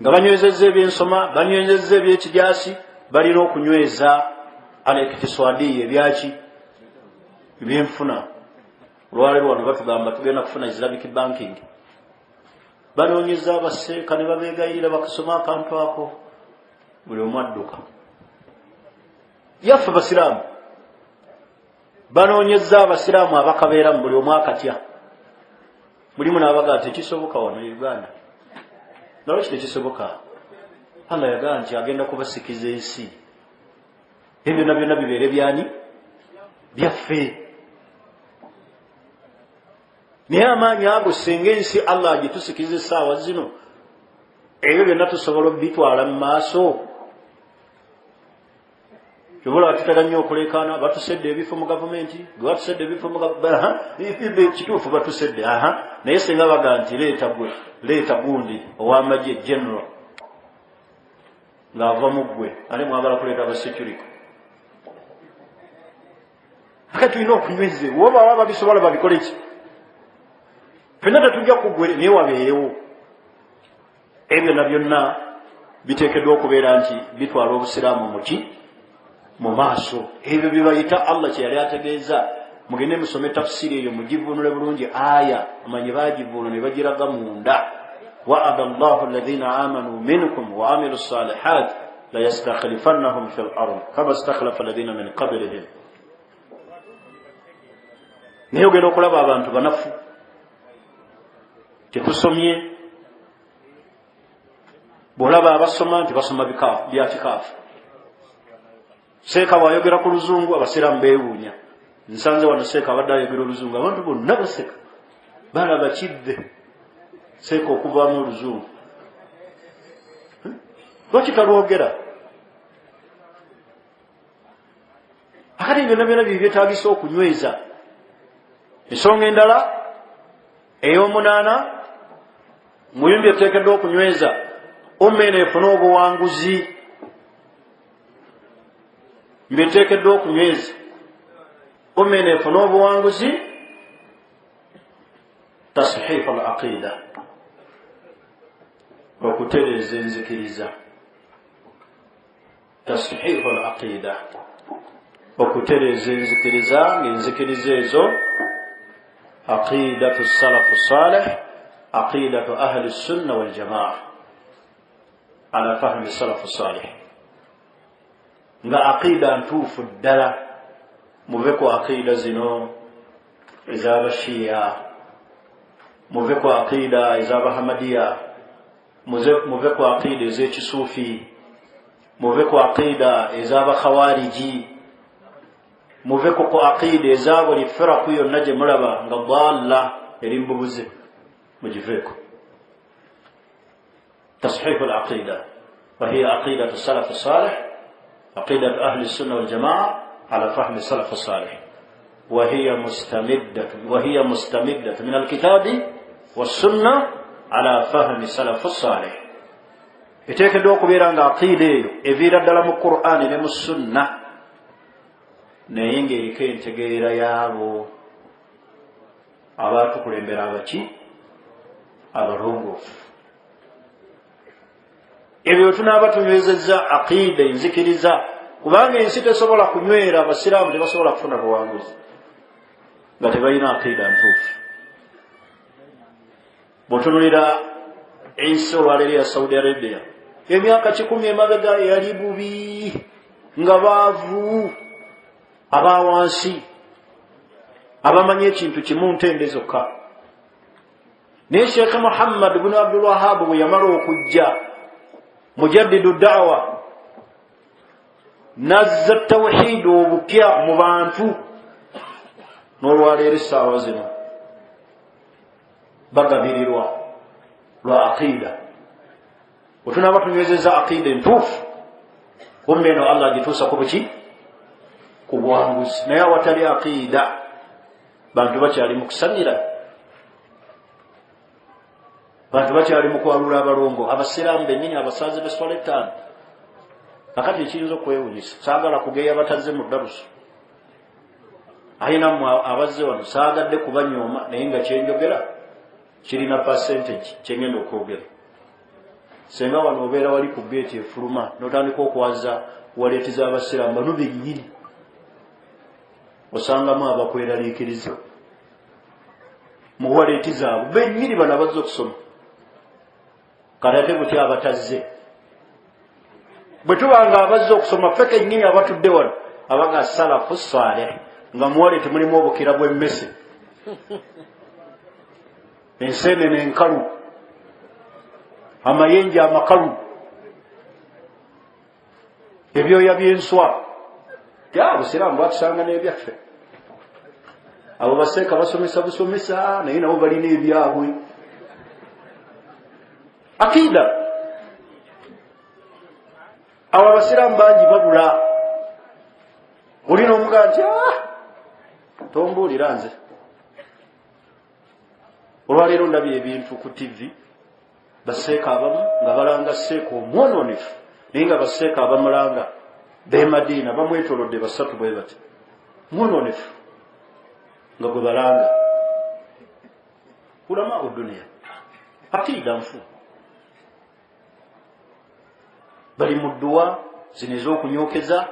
nga banywezezza ebyensoma, banywezezza ebyekijasi, balina okunyweza al-iktisadiya ebyaki ebyenfuna. olwaleero wano batugamba tugenda kufuna islamic banking. banoonyeza abaseeka ne babeegayirira bakusoma akantu ako buli omu adduka. yaffe basiraamu banoonyeza abasiraamu abakabeera mu buli omu akatya. mulimu n'abagaa tekisoboka wano Uganda. nalwaki tekisoboka? Allah yagamba nti agenda kubasikiza ensi. ebyo byonna bibeere byani? byaffe. naye amaanyi ago singa ensi Allah agitusikiza essaawa zino ebyo byonna tusobola obitwala mu maaso. kyobola batutera nnyo okulekaana. batusedde ebifo mu gavumenti, batusedde ebifo mu kituufu batusedde. naye singa baga nti leeta gundi ow'amagye general ng'ava mu ggwe ate mwagala kuleeta abasecurity. ate tulina okunyweze woba babisobola babikole ki? ffenna tetujja kuggwe naye wabeerewo. ebyo na byonna biteekeddwa okubeera nti bitwala obusiraamu muki mu maaso. ebyo bye bayita Allah kye yali ategeeza. mugende musome tafsiri eyo mugivunule bulungi aya amanye bagivuuna ne bagiraga munda. wa'ada Allahu alladhina amanu minkum wa amilu salihat la yastakhlifannahum fil ard kama istakhlafa alladhina min qablihim. naye ogenda okulaba abantu banafu tetusomye. bw'olaba abasoma nti basoma bya kikaafu. seeka bw'ayogera ku luzungu abasiraamu beewuunya. nsanze wano seeka abadde ayogera oluzungu abantu bonna baseka balaba kidde seeka okuvaamu oluzungu. lwaki talwogera? akati byonna byonna byetaagisa okunyweza. ensonga endala ey'omunaana muyumbi eteekeddwa okunyweza umma eno efune obuwanguzi. mbyeteekeddwa okunyweza umma eno efune obuwanguzi. tashiifu al aqida, okutereeza enzikiriza. tashiifu al aqida, okutereeza enzikiriza. ng'enzikiriza ezo aqidatu salafu salih, aqidatu ahli sunna wal jamaa ala fahmi salafu salih. nga aqida ntuufu ddala. muve ku aqida zino ez'abashiya, muve ku aqida ez'abahamadiya, muve ku aqida ez'ekisuufi, muve ku aqida ez'abakhawariji, muve ku aqida eza buli firaku yonna gye mulaba nga dalla eri mbubuze mugiveeko. tashiifu al aqida wa hiya aqidatu salaf salih, aqidatu ahli sunna wal jamaa على فهم السلف الصالح. وهي مستمدة من الكتاب wassunna ala fahmi salafu salih. Eteekeddwa okubeera nga aqiida eyo eviira ddala mu Qur'ani ne mu sunna, naye ng'eriko entegeera yaabo abaatukulembera abaki abalongoofu. Ebyo tunaaba tunywezezza aqiida enzikiriza, kubanga ensi tesobola kunywera, abasiraamu tebasobola kufuna buwanguzi nga tebalina aqiida ntuufu. Bw'otunulira ensi olwaleero ya Saudi Arabia, emyaka 10 emabega yali bubi, nga baavu, abawansi, abamanyi ekintu kimu ntende zokka. Naye Sheikh Muhammad ibn Abdul Wahhab bwe yamala okujja, mujaddidu da'wa, nazza tawhid obupya mu bantu, n'olwaleero essaawa zino bagabirirwa lwa aqiida. Otunaaba tunywezezza aqiida entuufu, kumbe eno Allah agituusa ku buki? Ku buwanguzi. Naye awatali aqiida bantu bakyali mu kusanyira, bantu bakyali mu kwalula abalongo, abasiraamu bennyini, abasaazi b'eswala ettaano. Kakati ekiyinza okwewunyisa, saagala kugeya batazze mu ddarusu, ayinamu abazze wano saagadde kubanyooma, naye nga kyenjogera kirina percentage kyengenda okwogera. Senga wano obeera wali ku geeti efuluma n'otandika okwaza waleeti z'abasiraamu bano bennyini, osangamu abakweraliikiriza mu waleeti zaabwe bennyini, bano abazze okusoma. Kati ate butya abatazze? Bwe tubanga abazze okusoma ffe kennyini abatudde wano abaga salafu salih, nga muwaleeti mulimu obukira bw'emmese, enseenene enkalu, amayenje amakalu, ebyoya by'enswa. Busiraamu bwatusanga n'ebyaffe. Abo baseeka basomesa busomesa, naye nabo balina ebyabwe. Akiida abo abasiraamu bangi babula. Olina omugaa nti tombuulira nze. Olwaleero ndabye ebintu ku TV, baseeka abamu nga balanga seeka omwononefu, naye nga baseeka abamulanga b'e Madiina bamwetolodde basatu bwe bati, mwononefu nga gwe balanga. Ulama uduniya aqiida nfu, bali mu dduwa zino ez'okunyookeza,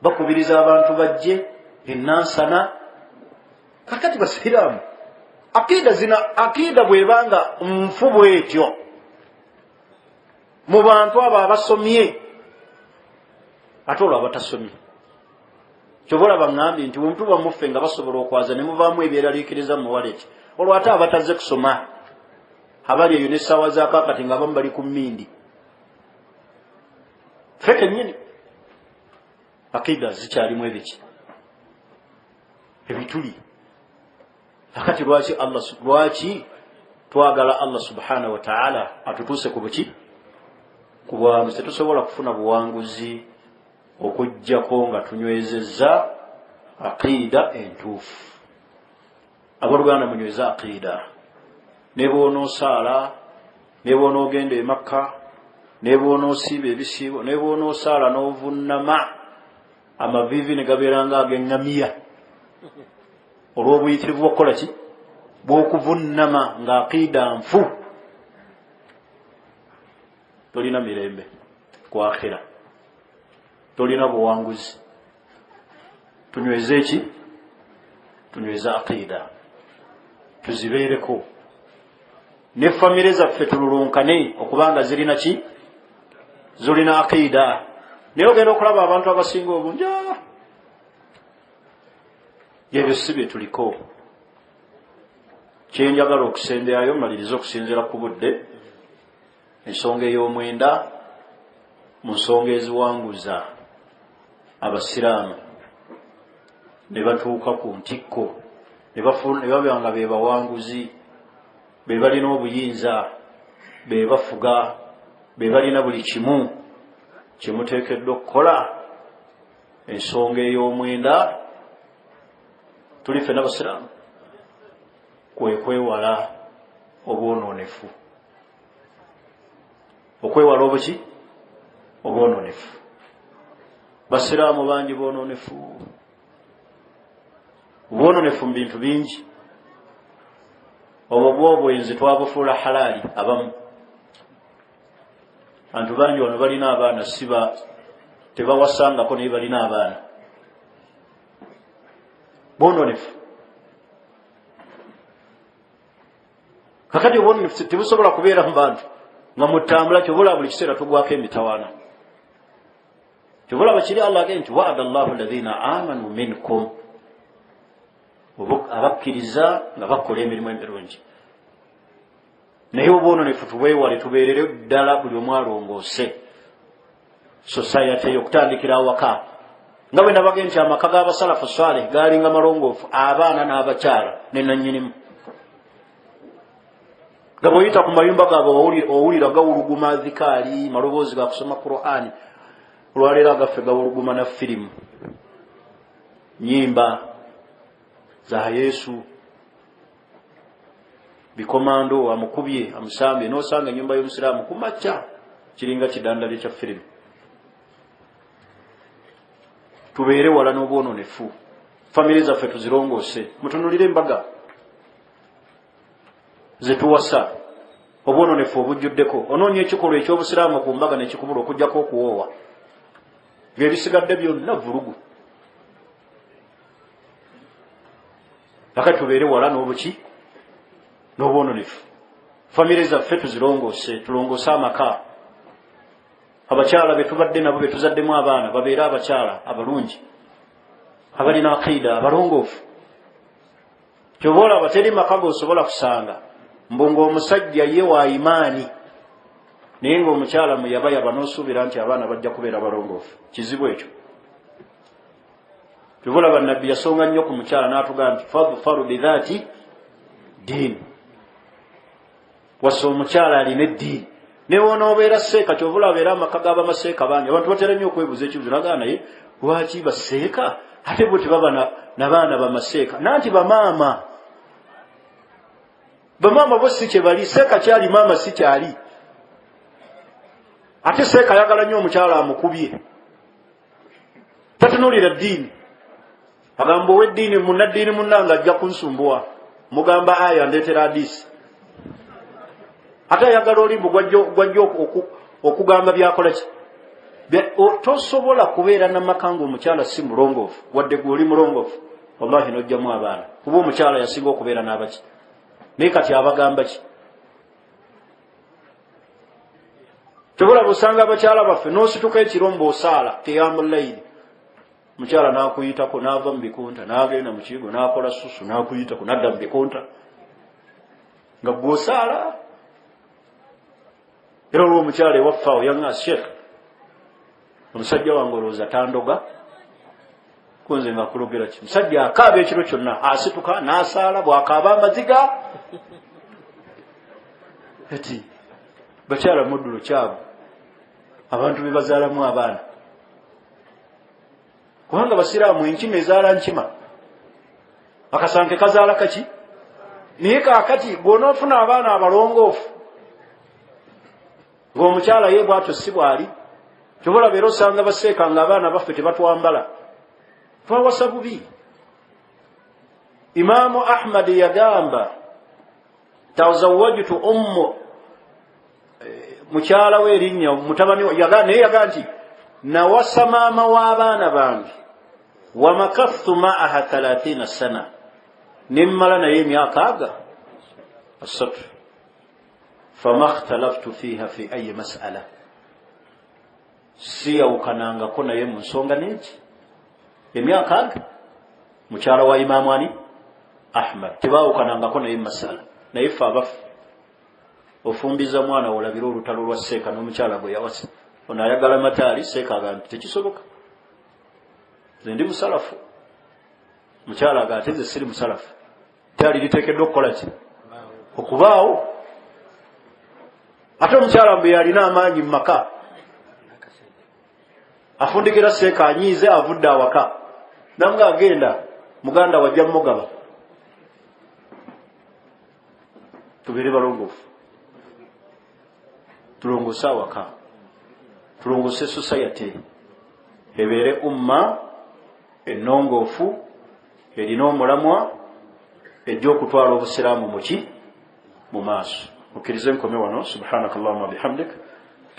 bakubiriza abantu bajje ennansana. Kakati basiraamu aqiida bwebanga nfu bwetyo mu bantu abo abasomye, ate olwo abatasomye kyova olaba ŋŋambye nti bwe mutuba muffe nga basobola okwaza ne muvaamu ebyeraliikiriza mu waleti, olwo ate abatazze kusoma abali eyo n'essaawa zaakakati nga abamu bali ku mmindi. Ffe kennyini aqiida zikyalimu ebiki ebituli. Kakati lwaki twagala Allah subhanahu wa ta'ala atutuuse ku buki? Ku buwanguzi. Tetusobola kufuna buwanguzi okujjako nga tunywezezza aqiida entuufu. Abooluganda munyweza aqiida. Ne bw'onoosaala, ne bw'onoogenda e Makka, ne bw'onoosiiba ebisiibo, ne bw'onoosaala n'ovunnama, amaviivi ne gabeera nga ag'eŋŋamiya olw'obuyitirivu bw'okukola ki? Bw'okuvunnama nga aqiida nfu. Tolina mirembe ku akhira, tolina buwanguzi. Tunyweze eki? Tunyweze aqiida, tuzibeereko. Ne famire zaffe tululunkane okubanga zirina ki? Zirina aqiida. Naye ogenda okulaba abantu abasinga obungi, ebyo si bye tuliko. Kyenjagala okusemberayo, maliriza okusinziira ku budde, ensonga ey'omwenda mu nsonga eziwanguza abasiraamu ne batuuka ku ntikko, ne baba nga be bawanguzi, be balina obuyinza, be bafuga, be balina buli kimu kyemuteekeddwa okukola. Ensonga ey'omwenda tuli ffenna basiraamu kwe kwewala obwononefu okwewala obuki obwononefu basiraamu bangi bwononefu obwononefu mu bintu bingi obwo bw'obwenzi twabufuula halaali abamu abantu bangi wano balina abaana siba tebawasangako naye balina abaana bwononefu kakati obwononefu tebusobola kubeera mu bantu nga mutambula kyobula buli kiseera tugwako emitawaana kyobulaba kiri Allah agee nti wa'ada Allahu alladhina amanu minkum abakkiriza nga bakola emirimu emirungi naye obwononefu tubwewale tubeerere ddala buli omu alongoose society ey'okutandikira awaka nga bwe nabage nti amaka g'abasalafu salih gaalinga malongoofu abaana n'abakyala ne nannyinimu nga bw'oyita ku mayumba gaabwe owulira gawuluguma dhikaali maloboozi ga kusoma Qur'ani olwaleero agaffe gawuluguma na firimu nyimba za Yesu bikomando amukubye amusambye n'osanga ennyumba y'omusiraamu kumakya kiringa kidandali kya firimu tubeere wala n'obwononefu famire zaffe tuzirongoose mutunulire embaga zetuwasa obwononefu obujjuddeko onoonya ekikolwa eky'obusiraamu ku mbaga nekikubula okugjako okuwoowa ng'ebisigadde byonna vulugu akati tubeere wala n'obuki n'obwononefu famire zaffe tuzirongoose tulongoose amaka abakyala betubadde nabo betuzaddemu abaana babeere abakyala abalungi abalina aqida abalongoofu kyobola abateri maka g'osobola kusanga mbunga omusajja ye wa imaani naye ng'omukyala muyabayaba n'osuubira nti abaana bajja kubeera balongoofu kizibu ekyo kyobola bannabbi yasonga nnyo ku mukyala n'atugamba nti fadfaru bidhaati diini wasa omukyala alina eddiini newonoobeera seeka kyobola abeera amaka g'abamaseeka bangi abantu batera nnyo okwebuuza ekibuzo nagaa naye lwaki baseeka ate bwe tebaba n'abaana bamaseeka nanti bamaama bo si kye bali seeka kyali maama si kyali ate seeka ayagala nnyo omukyala amukubye tatunuulira ddiini agamba ow'eddiini munnaddiini munnanga ajja kunsumbuwa mugamba aya ndeetera hadiisi ate ayagala olimbu gwajja okugamba byakola ki tosobola kubeera namaka ng'omukyala si mulongoofu wadde gwe oli mulongoofu wallahi nojjamu abaana kuba omukyala yasinga okubeera n'abaki naye kati abagamba ki tobola busanga abakyala baffe n'osituka ekirombo osaala qiyamullayiri mukyala n'akuyitako n'ava mu bikunta n'agenda mu kigo n'akola susu n'akuyitako n'adda mu bikunta nga gwosaala era olwo omukyala ewaffe yanga sheekh omusajja wange olowooza tandoga kunze nga kulogera ki musajja akaaba ekiro kyonna asituka n'asaala bw'akaaba amaziga eti bakyala muddulo kyabo abantu be bazaalamu abaana kubanga basiraamu enkima ezaala nkima akasanke kazaala kaki naye kaakati gw'onoofuna abaana abalongoofu ng'omukyala ye bw'atyo si bw'ali kyobola beera osanga baseeka nga abaana baffe tebatwambala twawasa bubi imaamu ahmadi yagamba tazawajtu ummu mukyala we erinnya mutabani naye yaga nti nawasa maama w'abaana bange wamakathu maaha 30 sana nimmala naye emyaka asatu fama ikhtalaftu fiha fi ayi mas'ala siyawukanangako naye mu nsonga n'eki emyaka mukyala wa imaamu ani ahmad tebawukanangako naye masala naye ffe abaffe ofumbiza mwana wolabira olutalo lwa seeka n'omukyala gwe yawasa ono ayagala mataali seeka agamba nti tekisoboka nze ndi musalafu mukyala aga ate nze siri musalafu taali liteekeddwa okukola ki okubaawo ate omukyala mbe yalina amaanyi mu maka afundikira seeka anyiize avudde awaka namuga agenda muganda wajja mugaba tubere balongofu tulongose awaka tulongose society ebere umma ennongoofu erina omulamwa ejja okutwala obusiraamu muki mu maaso mukkirize nkome wano subhanakallahumma bihamdik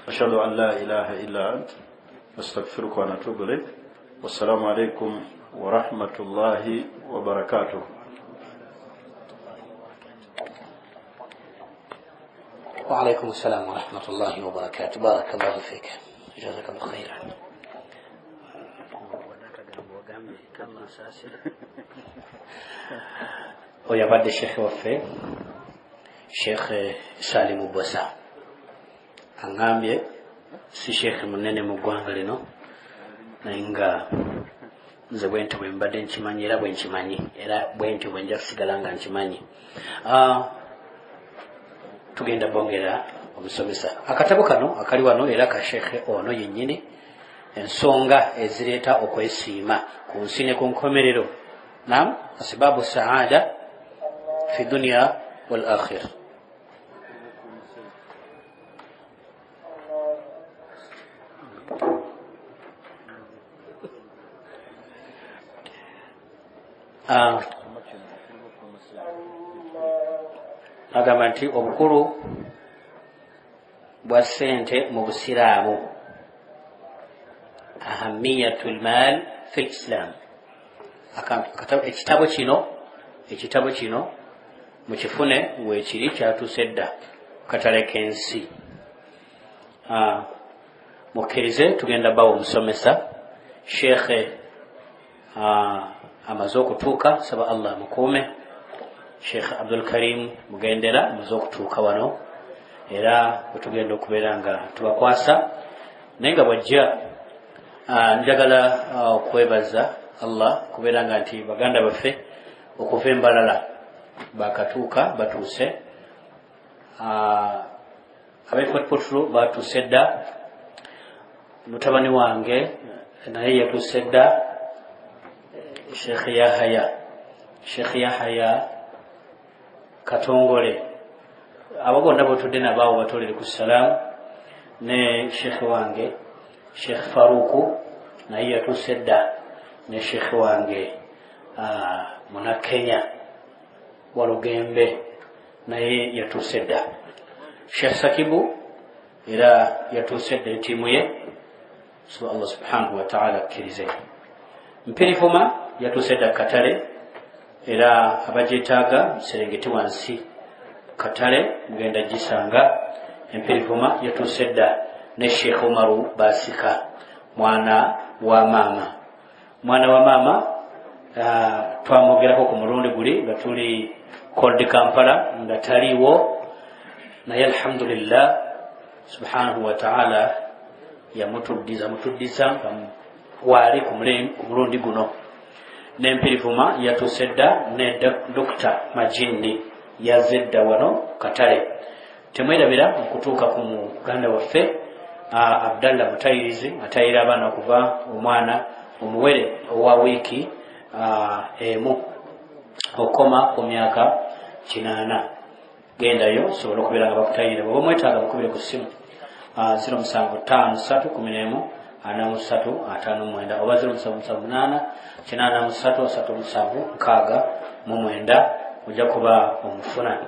ashhadu an la ilaha illa ant astaghfiruka wa natubu ilayk wassalamu alaykum wa rahmatullahi wa barakatuh. وعليكم السلام ورحمة الله وبركاته. بارك الله فيك جزاك الله خيرا. ويبدأ الشيخ وفي الشيخ سالم بوسا angambye si sheikh munene mu ggwanga lino naye nga nze bwentyo bwe mbadde nkimanyi era bwe nkimanyi era bwentyo bwe nja kusigala nga nkimanyi. Tugenda bongera omusomesa akatabo kano akali wano era ka sheikh ono yennyini ensonga ezireeta okwesiima ku nsi ne ku nkomerero. Naam, asbabu saada fi dunya wal akhirah. Agamba nti obukulu bwa ssente mu busiraamu ahamiyatul mal fi lislam. Ekitabo kino mukifune weekiri kyatuuse dda katale k'ensi. Mukkirize tugenda bawo omusomesa sheikh amaze okutuuka, saba Allah mukuume. Sheikh Abdul Karim Mugendera amaze okutuuka wano era bwetugenda okubeera nga tubakwasa naye nga bwajja njagala okwebaza Allah kubeera nga nti baganda baffe okuva embalala bakatuuka batuuse, ab'efatpotro batuuse dda, mutabani wange naye yatuuse dda, Sheikh Yahaya Katongole, abo bonna botudde nabaawo batolere ku salaamu, ne sheikh wange Sheikh Faruku naye yatuuse dda, ne sheikh wange muna Kenya Walugembe naye yatuuse dda, Sheikh Sakibu era yatuuse dda entiimu ye. Allah subhanahu wa ta'ala akkirize. Mpirifuma yatuuse dda katale era abajeetaaga Serengeti wansi katale mugenda gisanga. Empirivuma yatuuse dda ne Sheikh Umaru Basika mwana wa maama twamwogerako ku mulundi guli nga tuli Cold Kampala nga taliiwo, naye alhamdulillah subhanahu wa ta'ala yamutuddiza nga waali ku mulundi guno. N'empirivuma yatuuse dda ne Dr. Majindi yazze dda wano katale. Temwerabira okutuuka ku muganda waffe Abdallah Mutayirizi atayira abaana okuva omwana omuwere owa wiiki emu okoma ku myaka 8. Gendayo sobola okubeera nga bakutayire. Bw'oba mwetaaga mukubire ku ssimu 075544359 oba 0778833769 ojja kuba omufuna.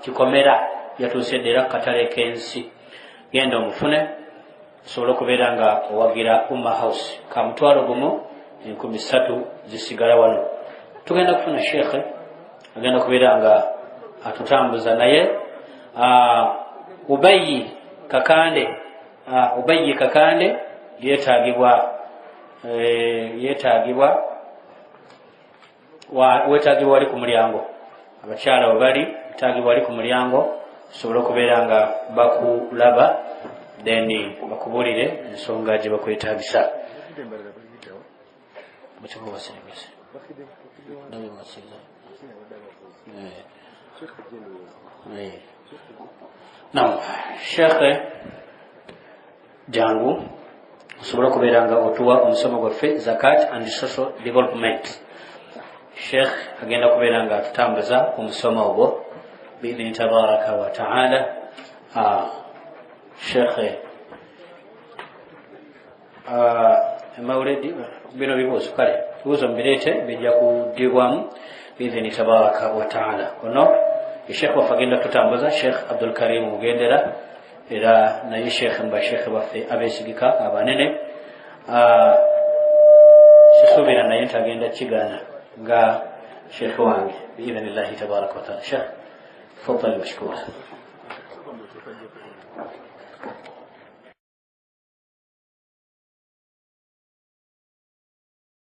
Kikomera yatuuse dda era katale k'ensi. Genda omufune osobola okubeera nga owagira Umma House ka mutwalo gumu 3,000 zisigala wano. Tugenda kufuna sheikh agenda kubeera nga atutambuza naye Ubayyi Kakande yeetaagibwa wali ku mulyango. Abakyala webali yeetaagibwa wali ku mulyango osobola okubeera nga bakulaba then bakubulire ensonga gye bakwetaagisa. Naam, Sheikh jangu osobola okubeera nga otuwa omusomo gwaffe zakat and social development. Sheikh agenda kubeera nga atutambuza ku musomo ogwo biidhni tabaraka wa taala. Sheikh mawlidi bino bibuuzo kale bibuuzo mbireete bijja kuddibwamu biidhni tabaraka wa taala. Ono Sheikh waffe agenda tutambuza Sheikh Abdul Karim Mugendera, era naye Sheikh mba Sheikh baffe abeesigika abanene. Sisuubira naye ntagenda kigaana nga Sheikh wange biidhnillahi tabaraka wa taala. Sheikh tafadhali mashkura.